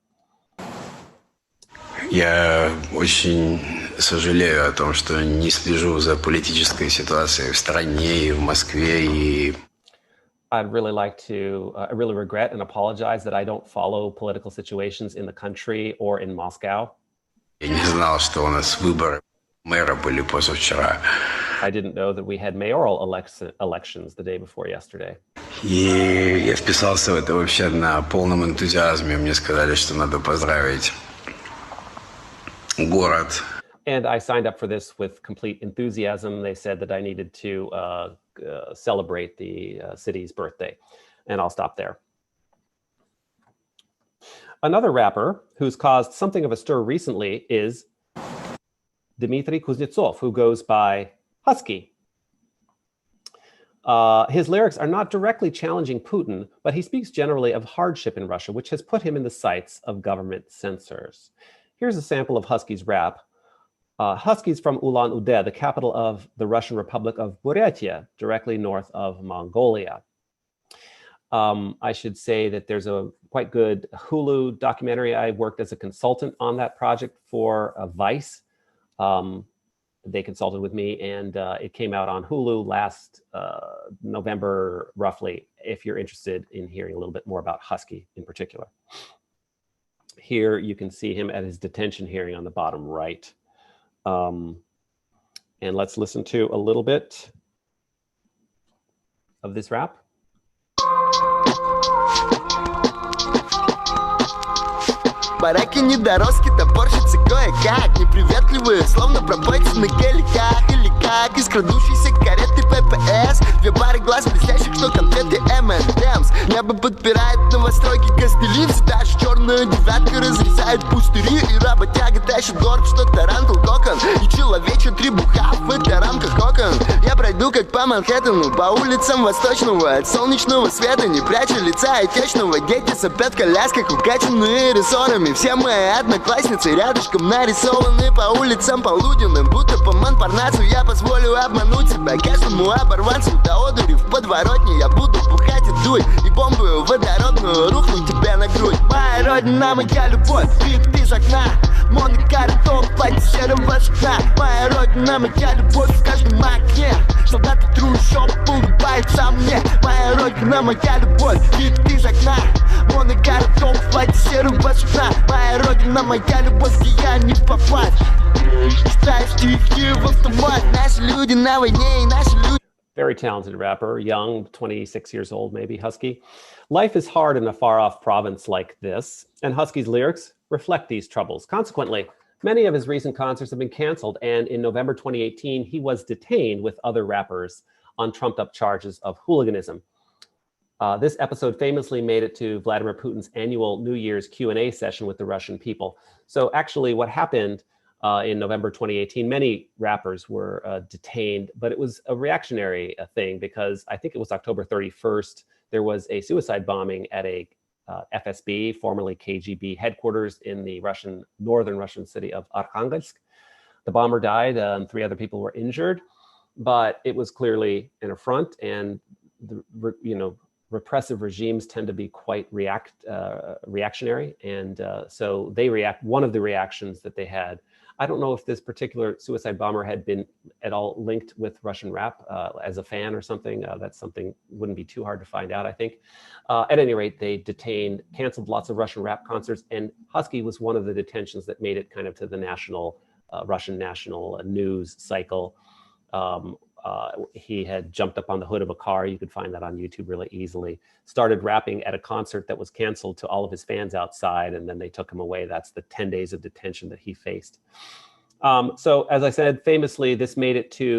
Я очень сожалею о том, что не слежу за политической ситуацией в стране и в Москве. И... I'd really like to, I really regret and apologize that I don't follow political situations in the country or in Moscow. Я не знал, что у нас выборы мэра были позавчера. I didn't know that we had mayoral elections the day before yesterday. И я вписался в это вообще на полном энтузиазме. Мне сказали, что надо поздравить город. And I signed up for this with complete enthusiasm. They said that I needed to celebrate the city's birthday. And I'll stop there. Another rapper who's caused something of a stir recently is Dmitry Kuznetsov, who goes by Husky. His lyrics are not directly challenging Putin, but he speaks generally of hardship in Russia, which has put him in the sights of government censors. Here's a sample of Husky's rap. Husky's from Ulan-Ude, the capital of the Russian Republic of Buryatia, directly north of Mongolia. I should say that there's a quite good Hulu documentary. I worked as a consultant on that project for Vice. They consulted with me, and it came out on Hulu last November, roughly, if you're interested in hearing a little bit more about Husky in particular. Here you can see him at his detention hearing on the bottom right. And let's listen to a little bit of this rap. Бараки недоростки топорщицы кое-как, неприветливые, словно пропойцы на геликах. Или как из крадущейся кареты ППС, две пары глаз блестящих, что конфеты M&M's. Небо подпирает новостройки костыли, даже черная девятка разрезает пустыри. И работяга тащит горб, что тарантул кокон, и человечья требуха в это рамках окон. Я пройду как по Манхэттену, по улицам восточного, от солнечного света не пряча лица отечного. Дети сопят в колясках, укачанные рессорами. Все мои одноклассницы рядышком нарисованы по улицам полуденным, будто по Монпарнасу. Я позволю обмануть себя каждому оборванцу до одури в подворотне. Я буду бухать и дуть, и бомбу водородную рухну тебе на грудь. Моя родина, моя любовь, вид из окна, монокартон, платье серого шка. Моя родина, моя любовь в каждом окне, солдаты трущоб улыбаются мне. Моя родина, моя любовь, вид из окна, монокартон, платье серого шка. Моя родина, моя любовь, где я не попасть. Читаю стихи в автомат. Наши люди на войне и наши люди... Very talented rapper, young, 26 years old, maybe, Husky. Life is hard in a far-off province like this, and Husky's lyrics reflect these troubles. Consequently, many of his recent concerts have been canceled, and in November 2018, he was detained with other rappers on trumped-up charges of hooliganism. This episode famously made it to Vladimir Putin's annual New Year's Q&A session with the Russian people. So actually what happened in November 2018, many rappers were detained, but it was a reactionary thing because I think it was October 31st, there was a suicide bombing at a FSB, formerly KGB headquarters in the northern Russian city of Arkhangelsk. The bomber died, 3 other people were injured, but it was clearly an affront, and repressive regimes tend to be quite reactionary, and so one of the reactions that they had, I don't know if this particular suicide bomber had been at all linked with Russian rap as a fan or something. That's something wouldn't be too hard to find out, I think. At any rate, they canceled lots of Russian rap concerts, and Husky was one of the detentions that made it kind of to the Russian national news cycle. He had jumped up on the hood of a car. You could find that on YouTube really easily. Started rapping at a concert that was canceled to all of his fans outside, and then they took him away. That's the 10 days of detention that he faced. So as I said, famously, this made it to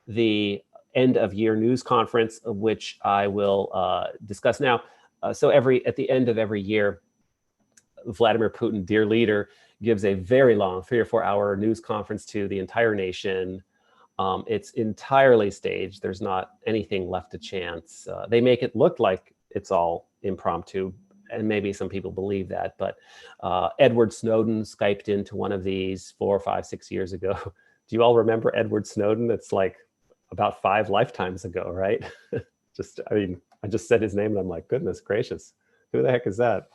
the end of year news conference, which I will discuss now. So at the end of every year, Vladimir Putin, dear leader, gives a very long 3 or 4 hour news conference to the entire nation. It's entirely staged. There's not anything left to chance. They make it look like it's all impromptu, and maybe some people believe that, but Edward Snowden Skyped into one of these 4, 5, 6 years ago. Do you all remember Edward Snowden? It's like about 5 lifetimes ago, right? I just said his name and I'm like, goodness gracious, who the heck is that?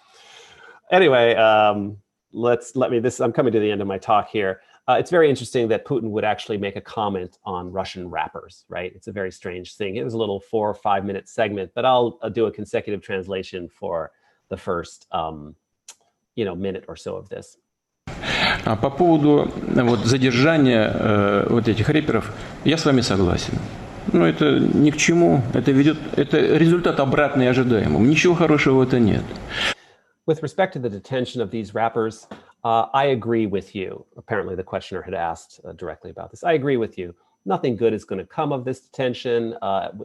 Anyway, I'm coming to the end of my talk here. It's very interesting that Putin would actually make a comment on Russian rappers, right? It's a very strange thing. It was a little 4 or 5 minute segment, but I'll do a consecutive translation for the first, minute or so of this. По поводу задержания этих рэперов, я с вами согласен. Но это ни к чему. Это результат обратный ожидаемому. Ничего хорошего в этом нет. With respect to the detention of these rappers, I agree with you. Apparently the questioner had asked directly about this. I agree with you. Nothing good is going to come of this detention.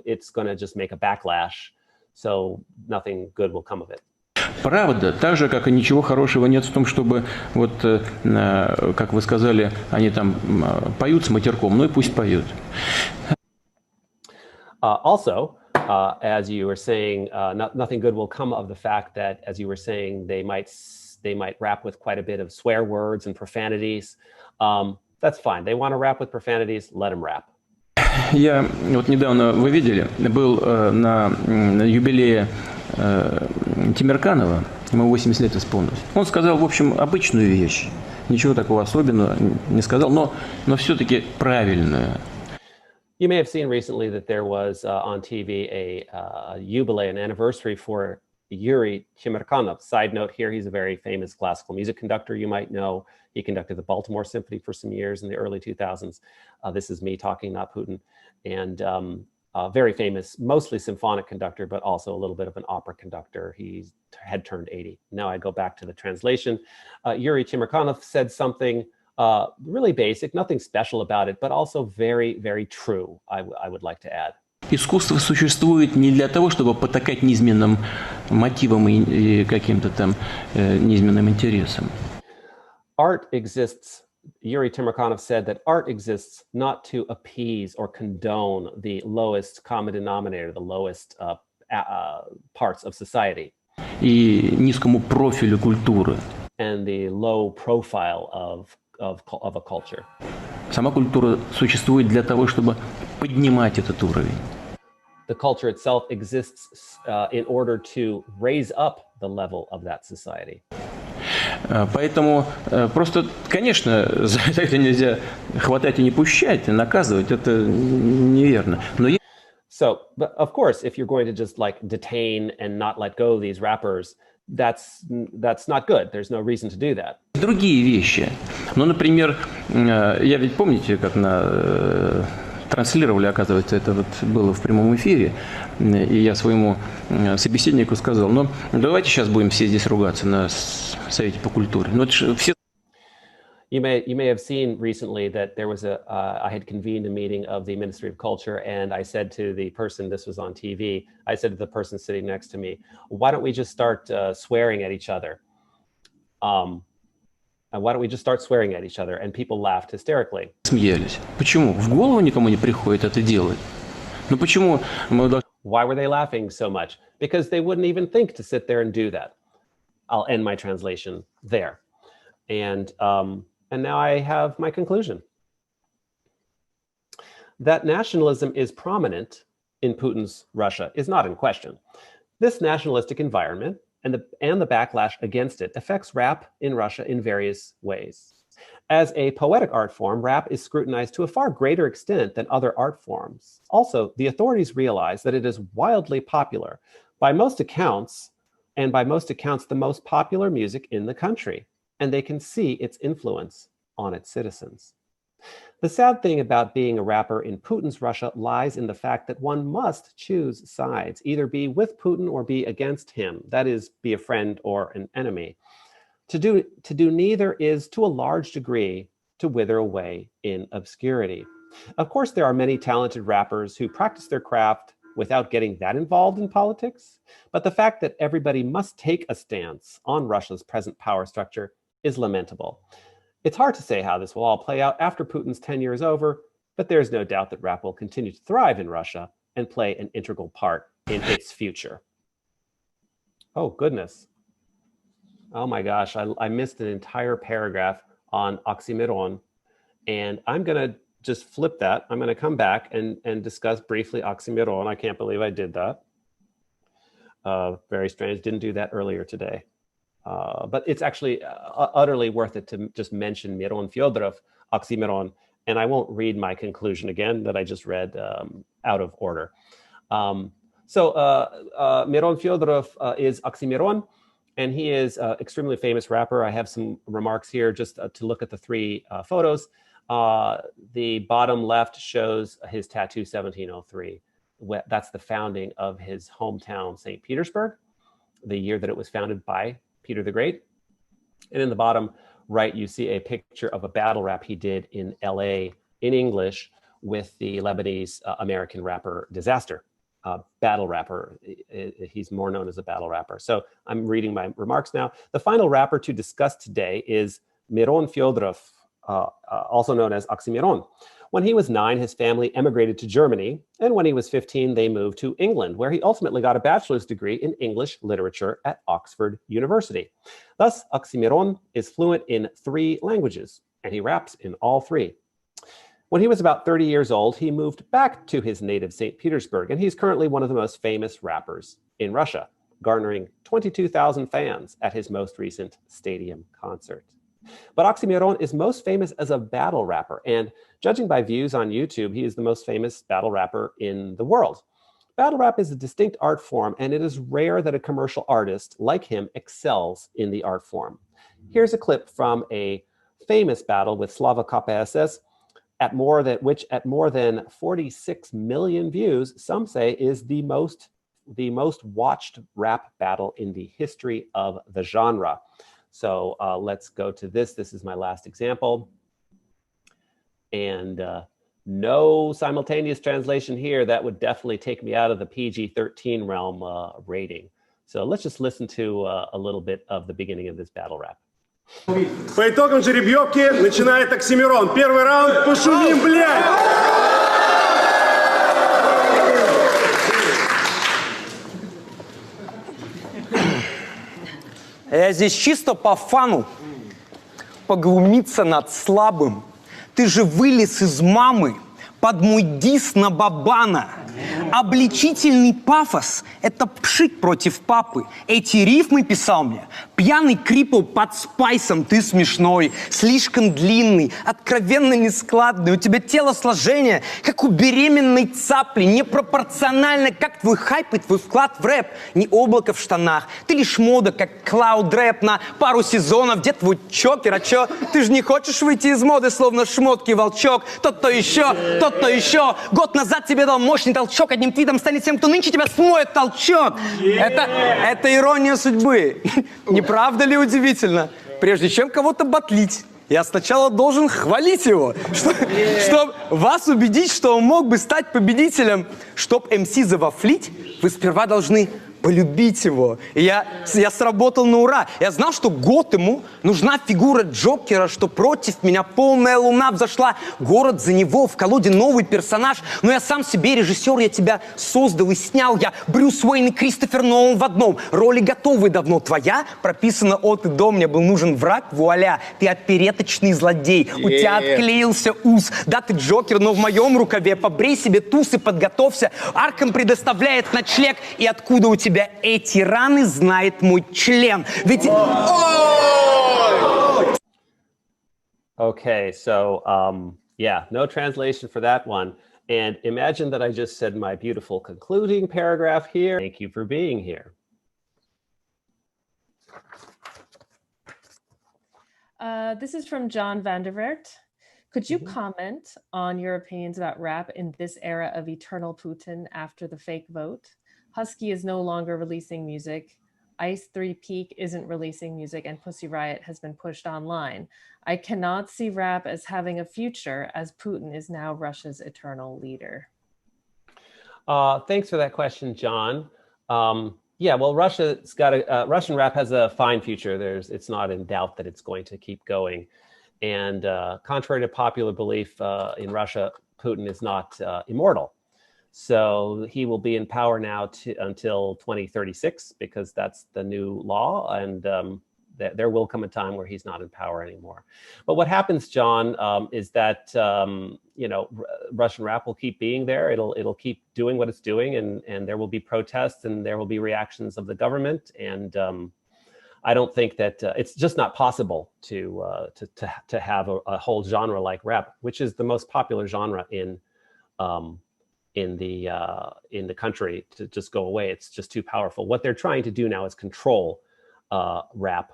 It's going to just make a backlash. So nothing good will come of it. Правда, так же, как и ничего хорошего нет в том, чтобы, как вы сказали, они там поют с матерком, ну и пусть поют. Also, as you were saying, nothing good will come of the fact that, as you were saying, they might rap with quite a bit of swear words and profanities. That's fine. They want to rap with profanities, let them rap. Я недавно, вы видели, был на юбилее Тимирканова, ему 80 лет исполнилось. Он сказал, в общем, обычную вещь. Ничего такого особенного не сказал, но все-таки правильную. You may have seen recently that there was on TV a jubilee, an anniversary for Yuri Timirkanov. Side note here, he's a very famous classical music conductor you might know. He conducted the Baltimore Symphony for some years in the early 2000s. This is me talking, not Putin. And very famous, mostly symphonic conductor, but also a little bit of an opera conductor. He had turned 80. Now I go back to the translation. Yuri Timirkanov said something really basic, nothing special about it, but also very, very true, I would like to add. Искусство существует не для того, чтобы потакать низменным мотивам и каким-то там низменным интересам. Art exists, Yuri Timirkanov said that art exists not to appease or condone the lowest common denominator, the lowest parts of society. И низкому профилю культуры. And the low profile of a culture. Сама культура существует для того, чтобы поднимать этот уровень. The culture itself exists in order to raise up the level of that society. Поэтому просто, конечно, за это нельзя хватать и не пущать, и наказывать, это неверно. Но So, but of course, if you're going to just like detain and not let go of these rappers, that's not good. There's no reason to do that. Другие вещи. Ну, например, я ведь помните, как на транслировали, оказывается, это вот было в прямом эфире, и я своему собеседнику сказал, ну, давайте сейчас будем все здесь ругаться на Совете по культуре. Ну, это же все... You may have seen recently that there was I had convened a meeting of the Ministry of Culture, and I said to the person, this was on TV, I said to the person sitting next to me, why don't we just start swearing at each other? Why don't we just start swearing at each other? And people laughed hysterically. Смеялись. Почему? В голову никому не приходит это делать. Ну почему мы должны... Why were they laughing so much? Because they wouldn't even think to sit there and do that. I'll end my translation there. And now I have my conclusion. That nationalism is prominent in Putin's Russia is not in question. This nationalistic environment and the backlash against it affects rap in Russia in various ways. As a poetic art form, rap is scrutinized to a far greater extent than other art forms. Also, the authorities realize that it is wildly popular. By most accounts, the most popular music in the country, and they can see its influence on its citizens. The sad thing about being a rapper in Putin's Russia lies in the fact that one must choose sides, either be with Putin or be against him, that is, be a friend or an enemy. To do neither is, to a large degree, to wither away in obscurity. Of course, there are many talented rappers who practice their craft without getting that involved in politics, but the fact that everybody must take a stance on Russia's present power structure is lamentable. It's hard to say how this will all play out after Putin's tenure is over, but there's no doubt that rap will continue to thrive in Russia and play an integral part in its future. Oh, goodness. Oh my gosh, I missed an entire paragraph on Oxxymiron, and I'm going to just flip that. I'm going to come back and discuss briefly Oxxymiron. I can't believe I did that. Very strange. Didn't do that earlier today. But it's actually utterly worth it to just mention Miron Fyodorov, Oxxymiron, and I won't read my conclusion again that I just read out of order. So Miron Fyodorov is Oxxymiron, and he is an extremely famous rapper. I have some remarks here just to look at the three photos. The bottom left shows his tattoo 1703. That's the founding of his hometown, St. Petersburg, the year that it was founded by Peter the Great. And in the bottom right, you see a picture of a battle rap he did in LA in English with the Lebanese American rapper Disaster. Battle rapper, he's more known as a battle rapper. So I'm reading my remarks now. The final rapper to discuss today is Miron Fyodorov, also known as Oxxymiron. When he was 9, his family emigrated to Germany, and when he was 15, they moved to England, where he ultimately got a bachelor's degree in English literature at Oxford University. Thus, Oxxymiron is fluent in 3 languages, and he raps in all 3. When he was about 30 years old, he moved back to his native St. Petersburg, and he's currently one of the most famous rappers in Russia, garnering 22,000 fans at his most recent stadium concert. But Oxxymiron is most famous as a battle rapper, and judging by views on YouTube, he is the most famous battle rapper in the world. Battle rap is a distinct art form, and it is rare that a commercial artist like him excels in the art form. Here's a clip from a famous battle with Slava KPSS, which at more than 46 million views, some say is the most watched rap battle in the history of the genre. So let's go to this. This is my last example. And no simultaneous translation here. That would definitely take me out of the PG-13 realm rating. So let's just listen to a little bit of the beginning of this battle rap. По итогам жеребьевки начинает Oxxymiron. Первый раунд. Пошумим, блядь! Я здесь чисто по фану. Поглумиться над слабым. Ты же вылез из мамы под мой дис на Бабана. Обличительный пафос — это пшик против папы. Эти рифмы писал мне пьяный крипл под спайсом. Ты смешной, слишком длинный, откровенно нескладный. У тебя телосложение, как у беременной цапли, непропорционально, как твой хайп и твой вклад в рэп. Не облако в штанах, ты лишь мода, как клауд-рэп на пару сезонов. Где твой чокер? А чё? Ты же не хочешь выйти из моды, словно шмотки волчок. Тот, то еще. Год назад тебе дал мощный толчок. Одним твитом станет тем, кто нынче тебя смоет толчок. Это ирония судьбы. Не правда ли удивительно? Прежде чем кого-то батлить, я сначала должен хвалить его, чтобы вас убедить, что он мог бы стать победителем. Чтоб МС завафлить, вы сперва должны полюбить его. И я сработал на ура. Я знал, что год ему нужна фигура Джокера, что против меня полная луна взошла. Город за него, в колоде новый персонаж. Но я сам себе режиссер, я тебя создал и снял. Я Брюс Уэйн и Кристофер Нолан в одном. Роли готовы давно. Твоя прописана от и до. Мне был нужен враг, вуаля. Ты опереточный злодей. У тебя отклеился ус. Да, ты Джокер, но в моем рукаве. Побрей себе туз и подготовься. Аркам предоставляет ночлег. И откуда у тебя эти раны, знает мой член. Ведь... Okay, so yeah, no translation for that one. And imagine that I just said my beautiful concluding paragraph here. Thank you for being here. This is from John Vandervert. Could you comment on your opinions about rap in this era of eternal Putin after the fake vote? Husky is no longer releasing music. Ice 3 Peak isn't releasing music, and Pussy Riot has been pushed online. I cannot see rap as having a future, as Putin is now Russia's eternal leader. Thanks for that question, John. Yeah, well, Russian rap has a fine future. It's not in doubt that it's going to keep going. And contrary to popular belief in Russia, Putin is not immortal. So he will be in power now until 2036, because that's the new law, and there will come a time where he's not in power anymore. But what happens, John, is that Russian rap will keep being there. It'll keep doing what it's doing, and there will be protests, and there will be reactions of the government. And I don't think that it's just not possible to have a whole genre like rap, which is the most popular genre in the country, to just go away. It's just too powerful. What they're trying to do now is control rap,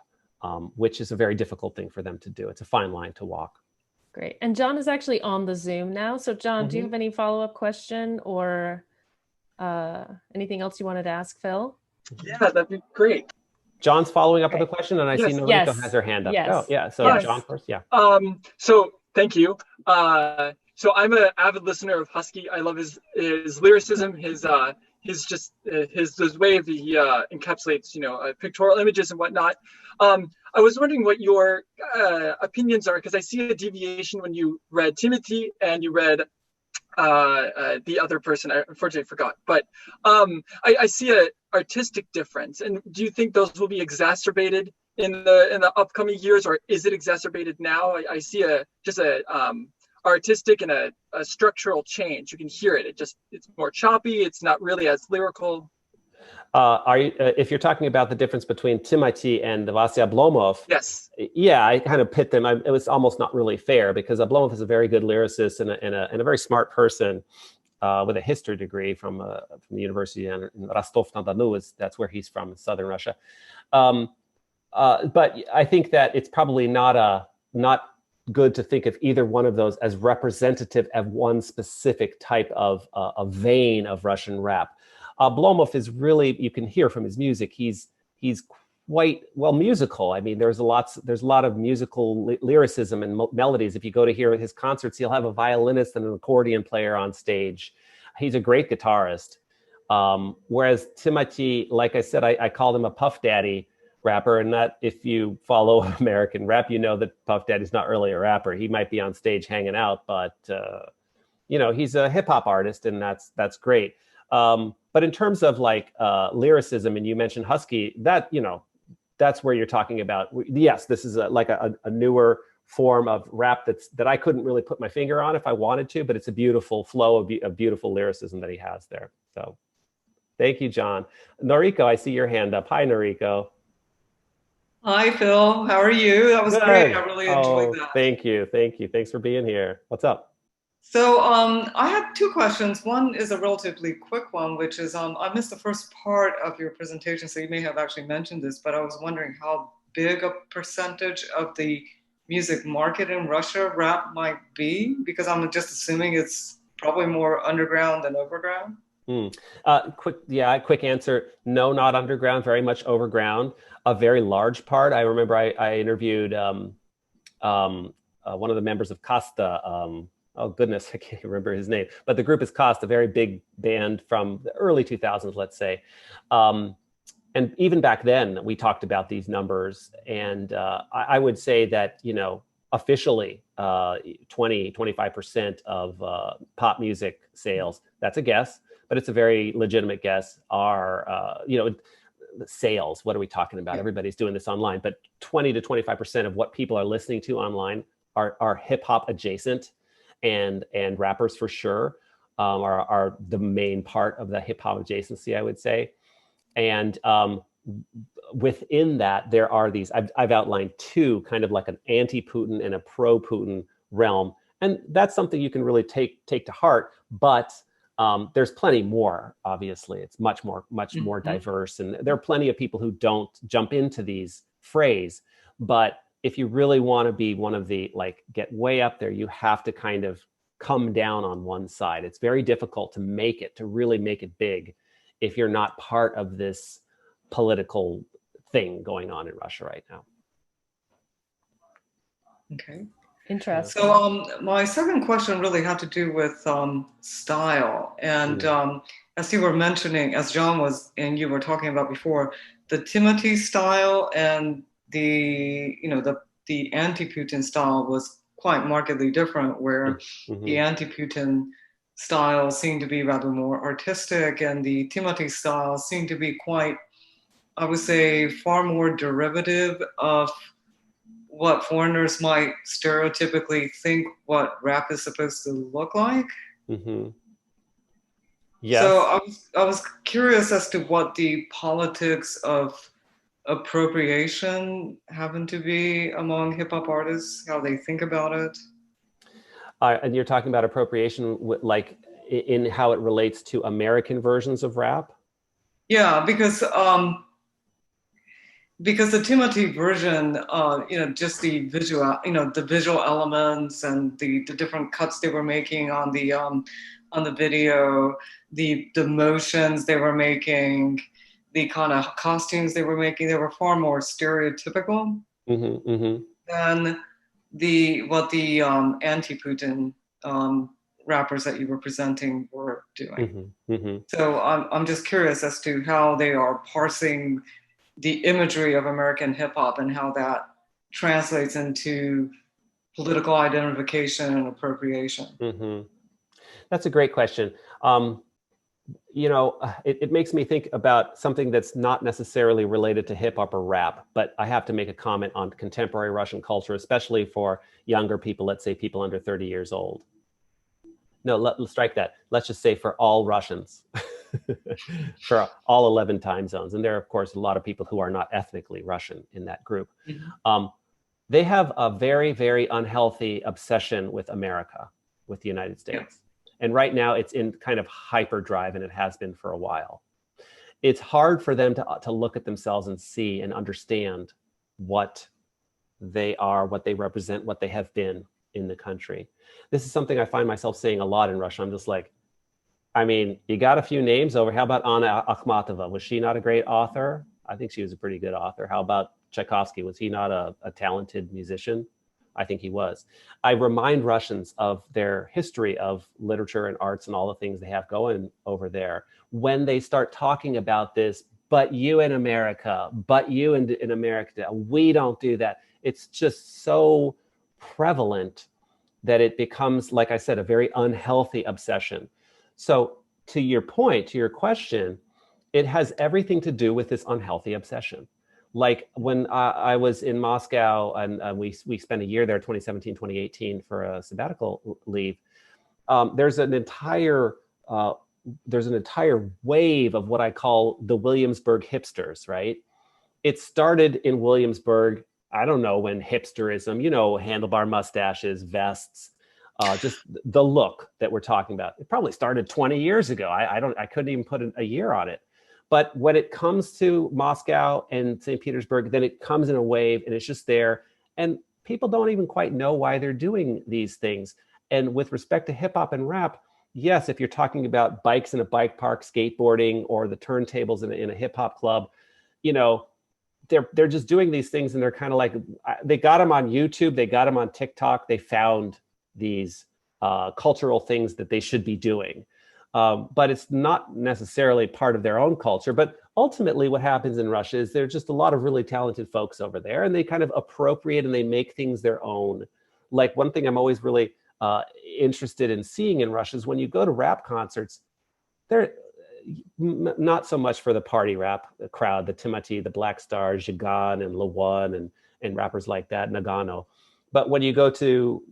which is a very difficult thing for them to do. It's a fine line to walk. Great. And John is actually on the Zoom now. So John, do you have any follow-up question or anything else you wanted to ask Phil? Yeah, that'd be great. John's following up with a question, and I see Noriko has her hand up. Yes. Oh, yeah. So John first, yeah. So thank you. So I'm an avid listener of Husky. I love his lyricism, his way of he encapsulates pictorial images and whatnot. I was wondering what your opinions are, because I see a deviation when you read Timati and you read the other person. I unfortunately forgot, but I see an artistic difference. And do you think those will be exacerbated in the upcoming years, or is it exacerbated now? I see just a artistic and a structural change. You can hear it. It's more choppy. It's not really as lyrical. If you're talking about the difference between Timati and the Vasya Oblomov, yes, yeah, I kind of pit them. It was almost not really fair, because Oblomov is a very good lyricist and a very smart person with a history degree from the university in Rostov-na-Donu. That's where he's from, in southern Russia. But I think that it's probably not good to think of either one of those as representative of one specific type of a vein of Russian rap. Oblomov is really, you can hear from his music, he's quite well musical. I mean, there's a lot of musical lyricism and melodies. If you go to hear his concerts, he'll have a violinist and an accordion player on stage. He's a great guitarist. Whereas Timati, like I said, I called him a Puff Daddy rapper, and that, if you follow American rap, you know that Puff Daddy's not really a rapper. He might be on stage hanging out, but he's a hip hop artist, and that's great. But in terms of like lyricism, and you mentioned Husky, that's where you're talking about. Yes, this is like a newer form of rap that I couldn't really put my finger on if I wanted to, but it's a beautiful flow of beautiful lyricism that he has there. So thank you, John. Noriko, I see your hand up. Hi, Noriko. Hi, Phil. How are you? That was Good. great. I really enjoyed that. Thank you. Thank you. Thanks for being here. What's up? So I had two questions. One is a relatively quick one, which is I missed the first part of your presentation, so you may have actually mentioned this, but I was wondering how big a percentage of the music market in Russia rap might be, because I'm just assuming it's probably more underground than overground. Quick answer. No, not underground, very much overground. A very large part. I remember I interviewed one of the members of Kasta. Oh goodness, I can't remember his name, but the group is Kasta, a very big band from the early 2000s, let's say. And even back then, we talked about these numbers, and I would say that, officially 20-25% of pop music sales, that's a guess, but it's a very legitimate guess, are, sales. What are we talking about? Everybody's doing this online, but 20 to 25% of what people are listening to online are hip hop adjacent, and rappers for sure are the main part of the hip hop adjacency, I would say. And within that, there are these, I've outlined two, kind of like an anti-Putin and a pro-Putin realm. And that's something you can really take to heart, but there's plenty more, obviously. It's much more diverse. And there are plenty of people who don't jump into these frays. But if you really want to be one of the, get way up there, you have to kind of come down on one side. It's very difficult to really make it big if you're not part of this political thing going on in Russia right now. Okay. Interesting. So my second question really had to do with style. And as you were mentioning, as John was, and you were talking about before, the Timati style and the anti-Putin style was quite markedly different, where the anti-Putin style seemed to be rather more artistic, and the Timati style seemed to be quite, I would say, far more derivative of what foreigners might stereotypically think what rap is supposed to look like. Yes. So I was curious as to what the politics of appropriation happen to be among hip hop artists, how they think about it. And you're talking about appropriation, in how it relates to American versions of rap? Yeah, because the Timati version, just the visual elements and the different cuts they were making on the video, the motions they were making, the kind of costumes they were making, they were far more stereotypical than what the anti-Putin rappers that you were presenting were doing. So I'm just curious as to how they are parsing the imagery of American hip hop and how that translates into political identification and appropriation. That's a great question. It makes me think about something that's not necessarily related to hip hop or rap, but I have to make a comment on contemporary Russian culture, especially for younger people, let's say people under 30 years old. No, let's strike that. Let's just say for all Russians, for all 11 time zones. And there are, of course, a lot of people who are not ethnically Russian in that group. They have a very, very unhealthy obsession with America, with the United States. And right now it's in kind of hyperdrive, and it has been for a while. It's hard for them to look at themselves and see and understand what they are, what they represent, what they have been in the country. This is something I find myself saying a lot in Russia. I'm just like, you got a few names over. How about Anna Akhmatova? Was she not a great author? I think she was a pretty good author. How about Tchaikovsky? Was he not a talented musician? I think he was. I remind Russians of their history of literature and arts and all the things they have going over there. When they start talking about this, but you in America, but you in America, we don't do that. It's just so prevalent that it becomes, like I said, a very unhealthy obsession. So to your point, to your question, it has everything to do with this unhealthy obsession. Like when I was in Moscow and we spent a year there, 2017, 2018 for a sabbatical leave. There's an entire wave of what I call the Williamsburg hipsters, right? It started in Williamsburg, I don't know when hipsterism, you know, handlebar mustaches, vests, just the look that we're talking about. It probably started 20 years ago. I couldn't even put a year on it. But when it comes to Moscow and St. Petersburg, then it comes in a wave and it's just there. And people don't even quite know why they're doing these things. And with respect to hip hop and rap, yes, if you're talking about bikes in a bike park, skateboarding, or the turntables in a hip hop club, you know, they're just doing these things and they're kind of like, they got them on YouTube, they got them on TikTok, they found these cultural things that they should be doing. But it's not necessarily part of their own culture. But ultimately what happens in Russia is there's just a lot of really talented folks over there and they kind of appropriate and they make things their own. Like one thing I'm always really interested in seeing in Russia is when you go to rap concerts, they're not so much for the party rap crowd, the Timati, the Black Star, Zhigan and Lawan and rappers like that, Nagano. But when you go to,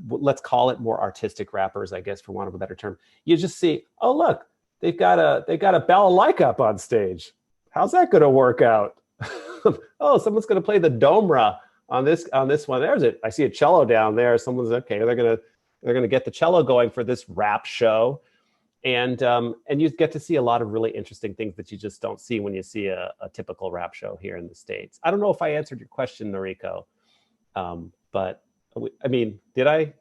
let's call it more artistic rappers, I guess, for want of a better term, you just see, oh, look, they've got a balalaika up on stage. How's that going to work out? Oh, someone's going to play the domra on this one. There's it. I see a cello down there. Someone's okay. They're going to get the cello going for this rap show, and you get to see a lot of really interesting things that you just don't see when you see a typical rap show here in the States. I don't know if I answered your question, Noriko. But I mean, did I?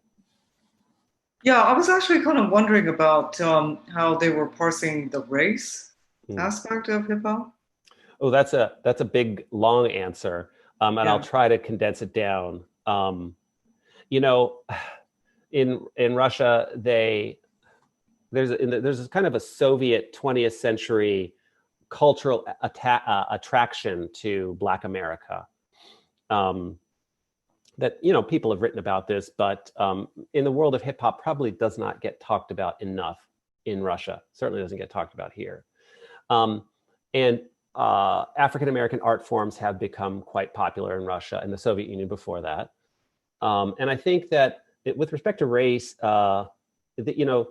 Yeah, I was actually kind of wondering about how they were parsing the race aspect of hip hop. Oh, that's a big long answer, and Yeah. I'll try to condense it down. You know, in Russia, there's kind of a Soviet 20th century cultural attraction to Black America. That, you know, people have written about this, but in the world of hip hop probably does not get talked about enough in Russia. Certainly doesn't get talked about here. And African-American art forms have become quite popular in Russia and the Soviet Union before that. And I think that with respect to race, you know,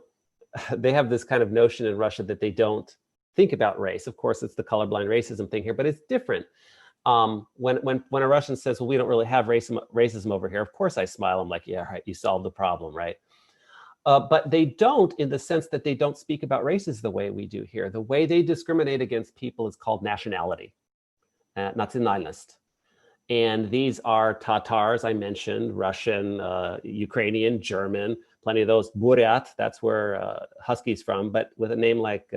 they have this kind of notion in Russia that they don't think about race. Of course, it's the colorblind racism thing here, but it's different. When a Russian says, well, we don't really have racism over here, of course I smile. I'm like, yeah, right, you solved the problem, right? But they don't, in the sense that they don't speak about races the way we do here. The way they discriminate against people is called nationality, nationalist. And these are Tatars, I mentioned, Russian, Ukrainian, German, plenty of those. Buryat, that's where Husky's from, but with a name like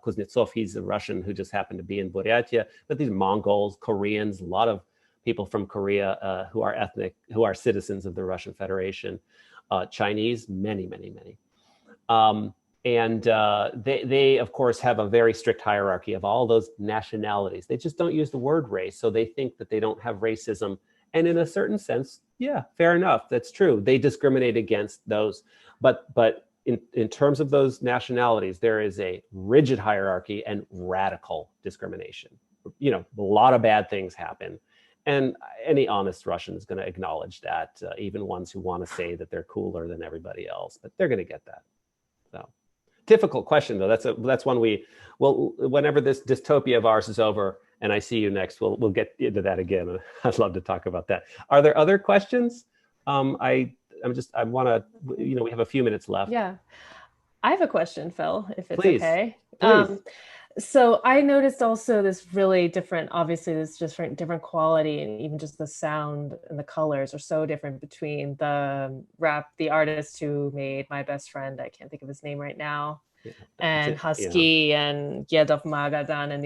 Kuznetsov, he's a Russian who just happened to be in Buryatia. But these Mongols, Koreans, a lot of people from Korea who are citizens of the Russian Federation. Chinese, many. And they, of course, have a very strict hierarchy of all those nationalities. They just don't use the word race, so they think that they don't have racism. And in a certain sense, yeah, fair enough, that's true. They discriminate against those. But in terms of those nationalities, there is a rigid hierarchy and radical discrimination. You know, a lot of bad things happen. And any honest Russian is going to acknowledge that, even ones who want to say that they're cooler than everybody else, but they're going to get that. So, difficult question though. That's one whenever this dystopia of ours is over and I see you next, we'll get into that again. I'd love to talk about that. Are there other questions? I want to, you know, we have a few minutes left. Yeah, I have a question, Phil, if it's Please. okay. Please. So I noticed also this really different, obviously this different quality, and even just the sound and the colors are so different between the artist who made My Best Friend, I can't think of his name right now, and Husky and Yedov Magadan and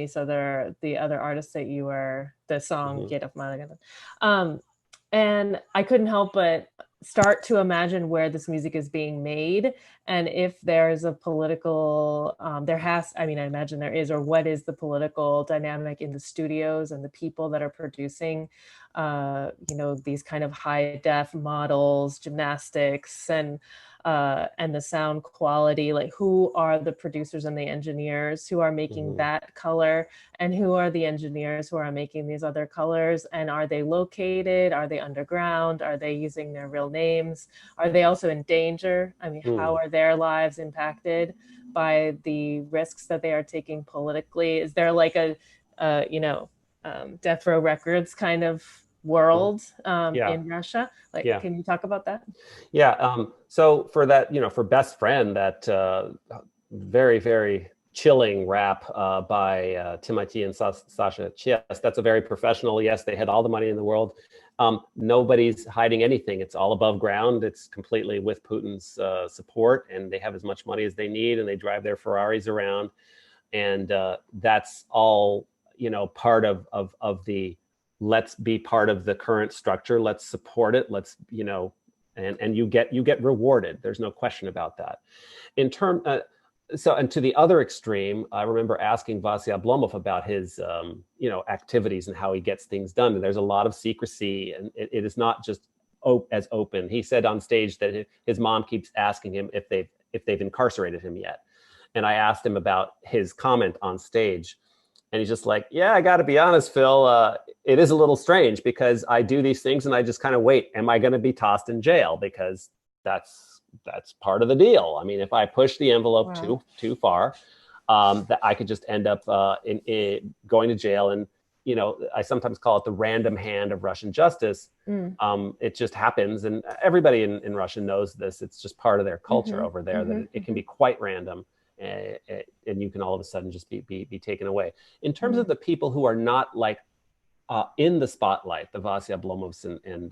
the other artists that you were, the song Yedov Magadan. And I couldn't help but start to imagine where this music is being made, and if there's a political, I imagine there is, or what is the political dynamic in the studios and the people that are producing, these kind of high def models, gymnastics, and the sound quality, like who are the producers and the engineers who are making that color, and who are the engineers who are making these other colors, and are they located, are they underground, are they using their real names, are they also in danger? I mean, how are their lives impacted by the risks that they are taking politically? Is there like a Death Row Records kind of world in Russia? Like, can you talk about that? Yeah. So for that, for Best Friend, that very, very chilling rap by Timati and Sasha Chies, that's a very professional. Yes, they had all the money in the world. Nobody's hiding anything. It's all above ground. It's completely with Putin's support, and they have as much money as they need, and they drive their Ferraris around. And that's all, part of the, let's be part of the current structure. Let's support it. Let's, and you get rewarded. There's no question about that. And to the other extreme, I remember asking Vasya Oblomov about his, activities and how he gets things done. And there's a lot of secrecy, and it is not just as open. He said on stage that his mom keeps asking him if they've incarcerated him yet. And I asked him about his comment on stage. And he's just like, yeah, I got to be honest, Phil, it is a little strange because I do these things and I just kind of wait. Am I going to be tossed in jail? Because that's part of the deal. I mean, if I push the envelope too far, that I could just end up in going to jail. And, I sometimes call it the random hand of Russian justice. It just happens. And everybody in Russia knows this. It's just part of their culture over there, that it can be quite random. And you can all of a sudden just be taken away. In terms of the people who are not like in the spotlight, the Vasya Oblomovs and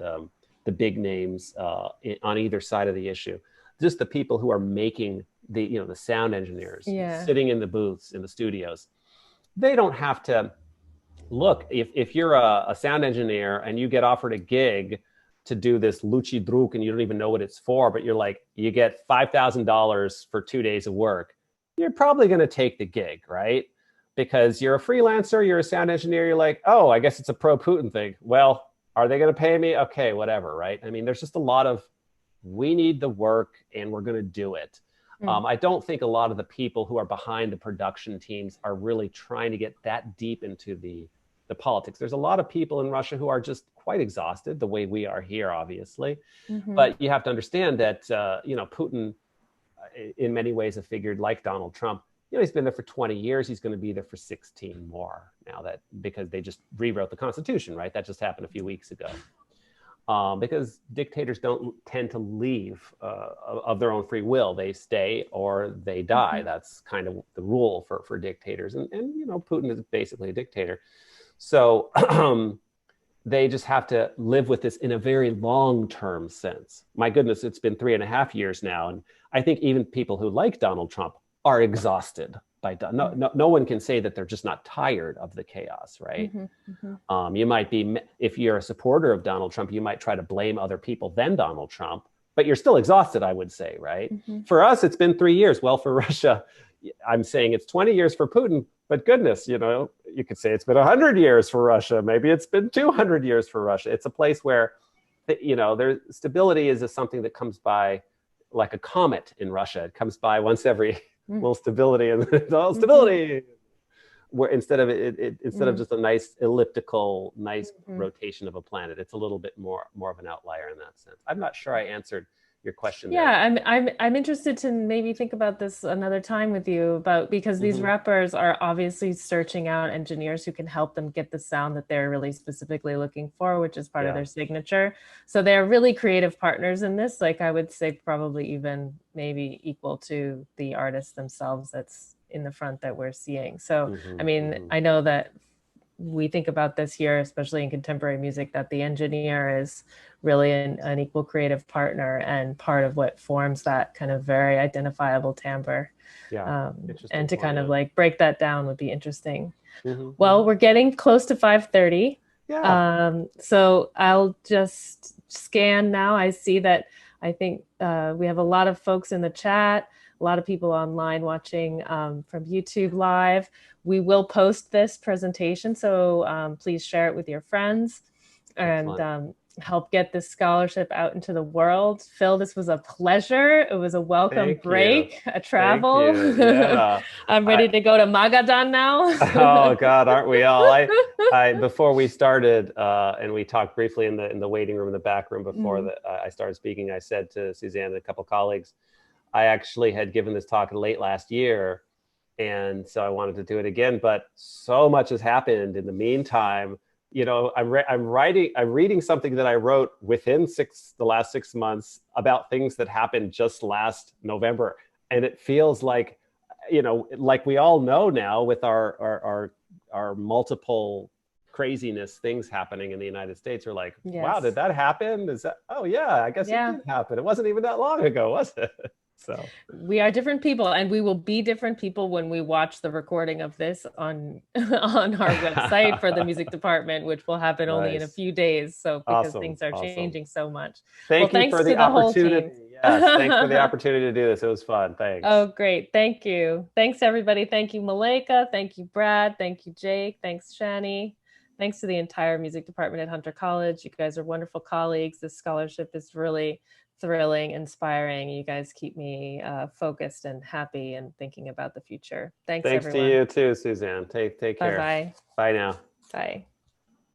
the big names on either side of the issue, just the people who are making the sound engineers, sitting in the booths, in the studios, they don't have to look. If you're a sound engineer and you get offered a gig to do this Luchi Druk and you don't even know what it's for, but you're like, you get $5,000 for 2 days of work, you're probably going to take the gig, right? Because you're a freelancer, you're a sound engineer, you're like, oh, I guess it's a pro-Putin thing. Well, are they going to pay me? Okay, whatever, right? I mean, there's just a lot of, we need the work and we're going to do it. I don't think a lot of the people who are behind the production teams are really trying to get that deep into the politics. There's a lot of people in Russia who are just quite exhausted, the way we are here, obviously. But you have to understand that, Putin, in many ways, a figure like Donald Trump, he's been there for 20 years. He's going to be there for 16 more now, because they just rewrote the Constitution, right? That just happened a few weeks ago. Because dictators don't tend to leave of their own free will. They stay or they die. That's kind of the rule for dictators. And Putin is basically a dictator. So they just have to live with this in a very long-term sense. My goodness, it's been 3.5 years now. And I think even people who like Donald Trump are exhausted by no one can say that they're just not tired of the chaos, right? You might be, if you're a supporter of Donald Trump, you might try to blame other people than Donald Trump, but you're still exhausted, I would say, right? For us, it's been 3 years. Well, for Russia, I'm saying it's 20 years for Putin, but goodness, you could say it's been 100 years for Russia. Maybe it's been 200 years for Russia. It's a place where, their stability is something that comes by like a comet in Russia. It comes by once every little stability and stability. Where instead of just a nice elliptical, rotation of a planet, it's a little bit more of an outlier in that sense. I'm not sure I answered your question. Yeah, I'm interested to maybe think about this another time with you because these rappers are obviously searching out engineers who can help them get the sound that they're really specifically looking for, which is part of their signature. So they're really creative partners in this. Like I would say probably even maybe equal to the artists themselves that's in the front that we're seeing. So, I mean, I know that we think about this here, especially in contemporary music, that the engineer is really an equal creative partner and part of what forms that kind of very identifiable timbre. And to kind of like break that down would be interesting. Well, we're getting close to 5:30. Yeah. So I'll just scan now. I see that I think we have a lot of folks in the chat, a lot of people online watching from YouTube Live. We will post this presentation, so please share it with your friends and help get this scholarship out into the world. Phil, this was a pleasure. It was a welcome break, a travel. Yeah. I'm ready to go to Magadan now. Oh God, aren't we all? I before we started, and we talked briefly in the waiting room in the back room before I started speaking, I said to Suzanne and a couple colleagues, I actually had given this talk late last year, and so I wanted to do it again. But so much has happened in the meantime. You know, I'm reading something that I wrote within the last 6 months about things that happened just last November, and it feels like, you know, like we all know now with our multiple craziness things happening in the United States. We're like, wow, did that happen? Is that? Oh yeah, I guess it did happen. It wasn't even that long ago, was it? So we are different people, and we will be different people when we watch the recording of this on our website for the music department, which will happen only in a few days. So because things are changing so much. Thank you for the opportunity. Yes, thanks for the opportunity to do this. It was fun. Thanks. Oh, great. Thank you. Thanks, everybody. Thank you, Malika. Thank you, Brad. Thank you, Jake. Thanks, Shani. Thanks to the entire music department at Hunter College. You guys are wonderful colleagues. This scholarship is really thrilling, inspiring. You guys keep me focused and happy and thinking about the future. Thanks everyone. To you too, Suzanne. Take care. Bye-bye. Bye now. Bye.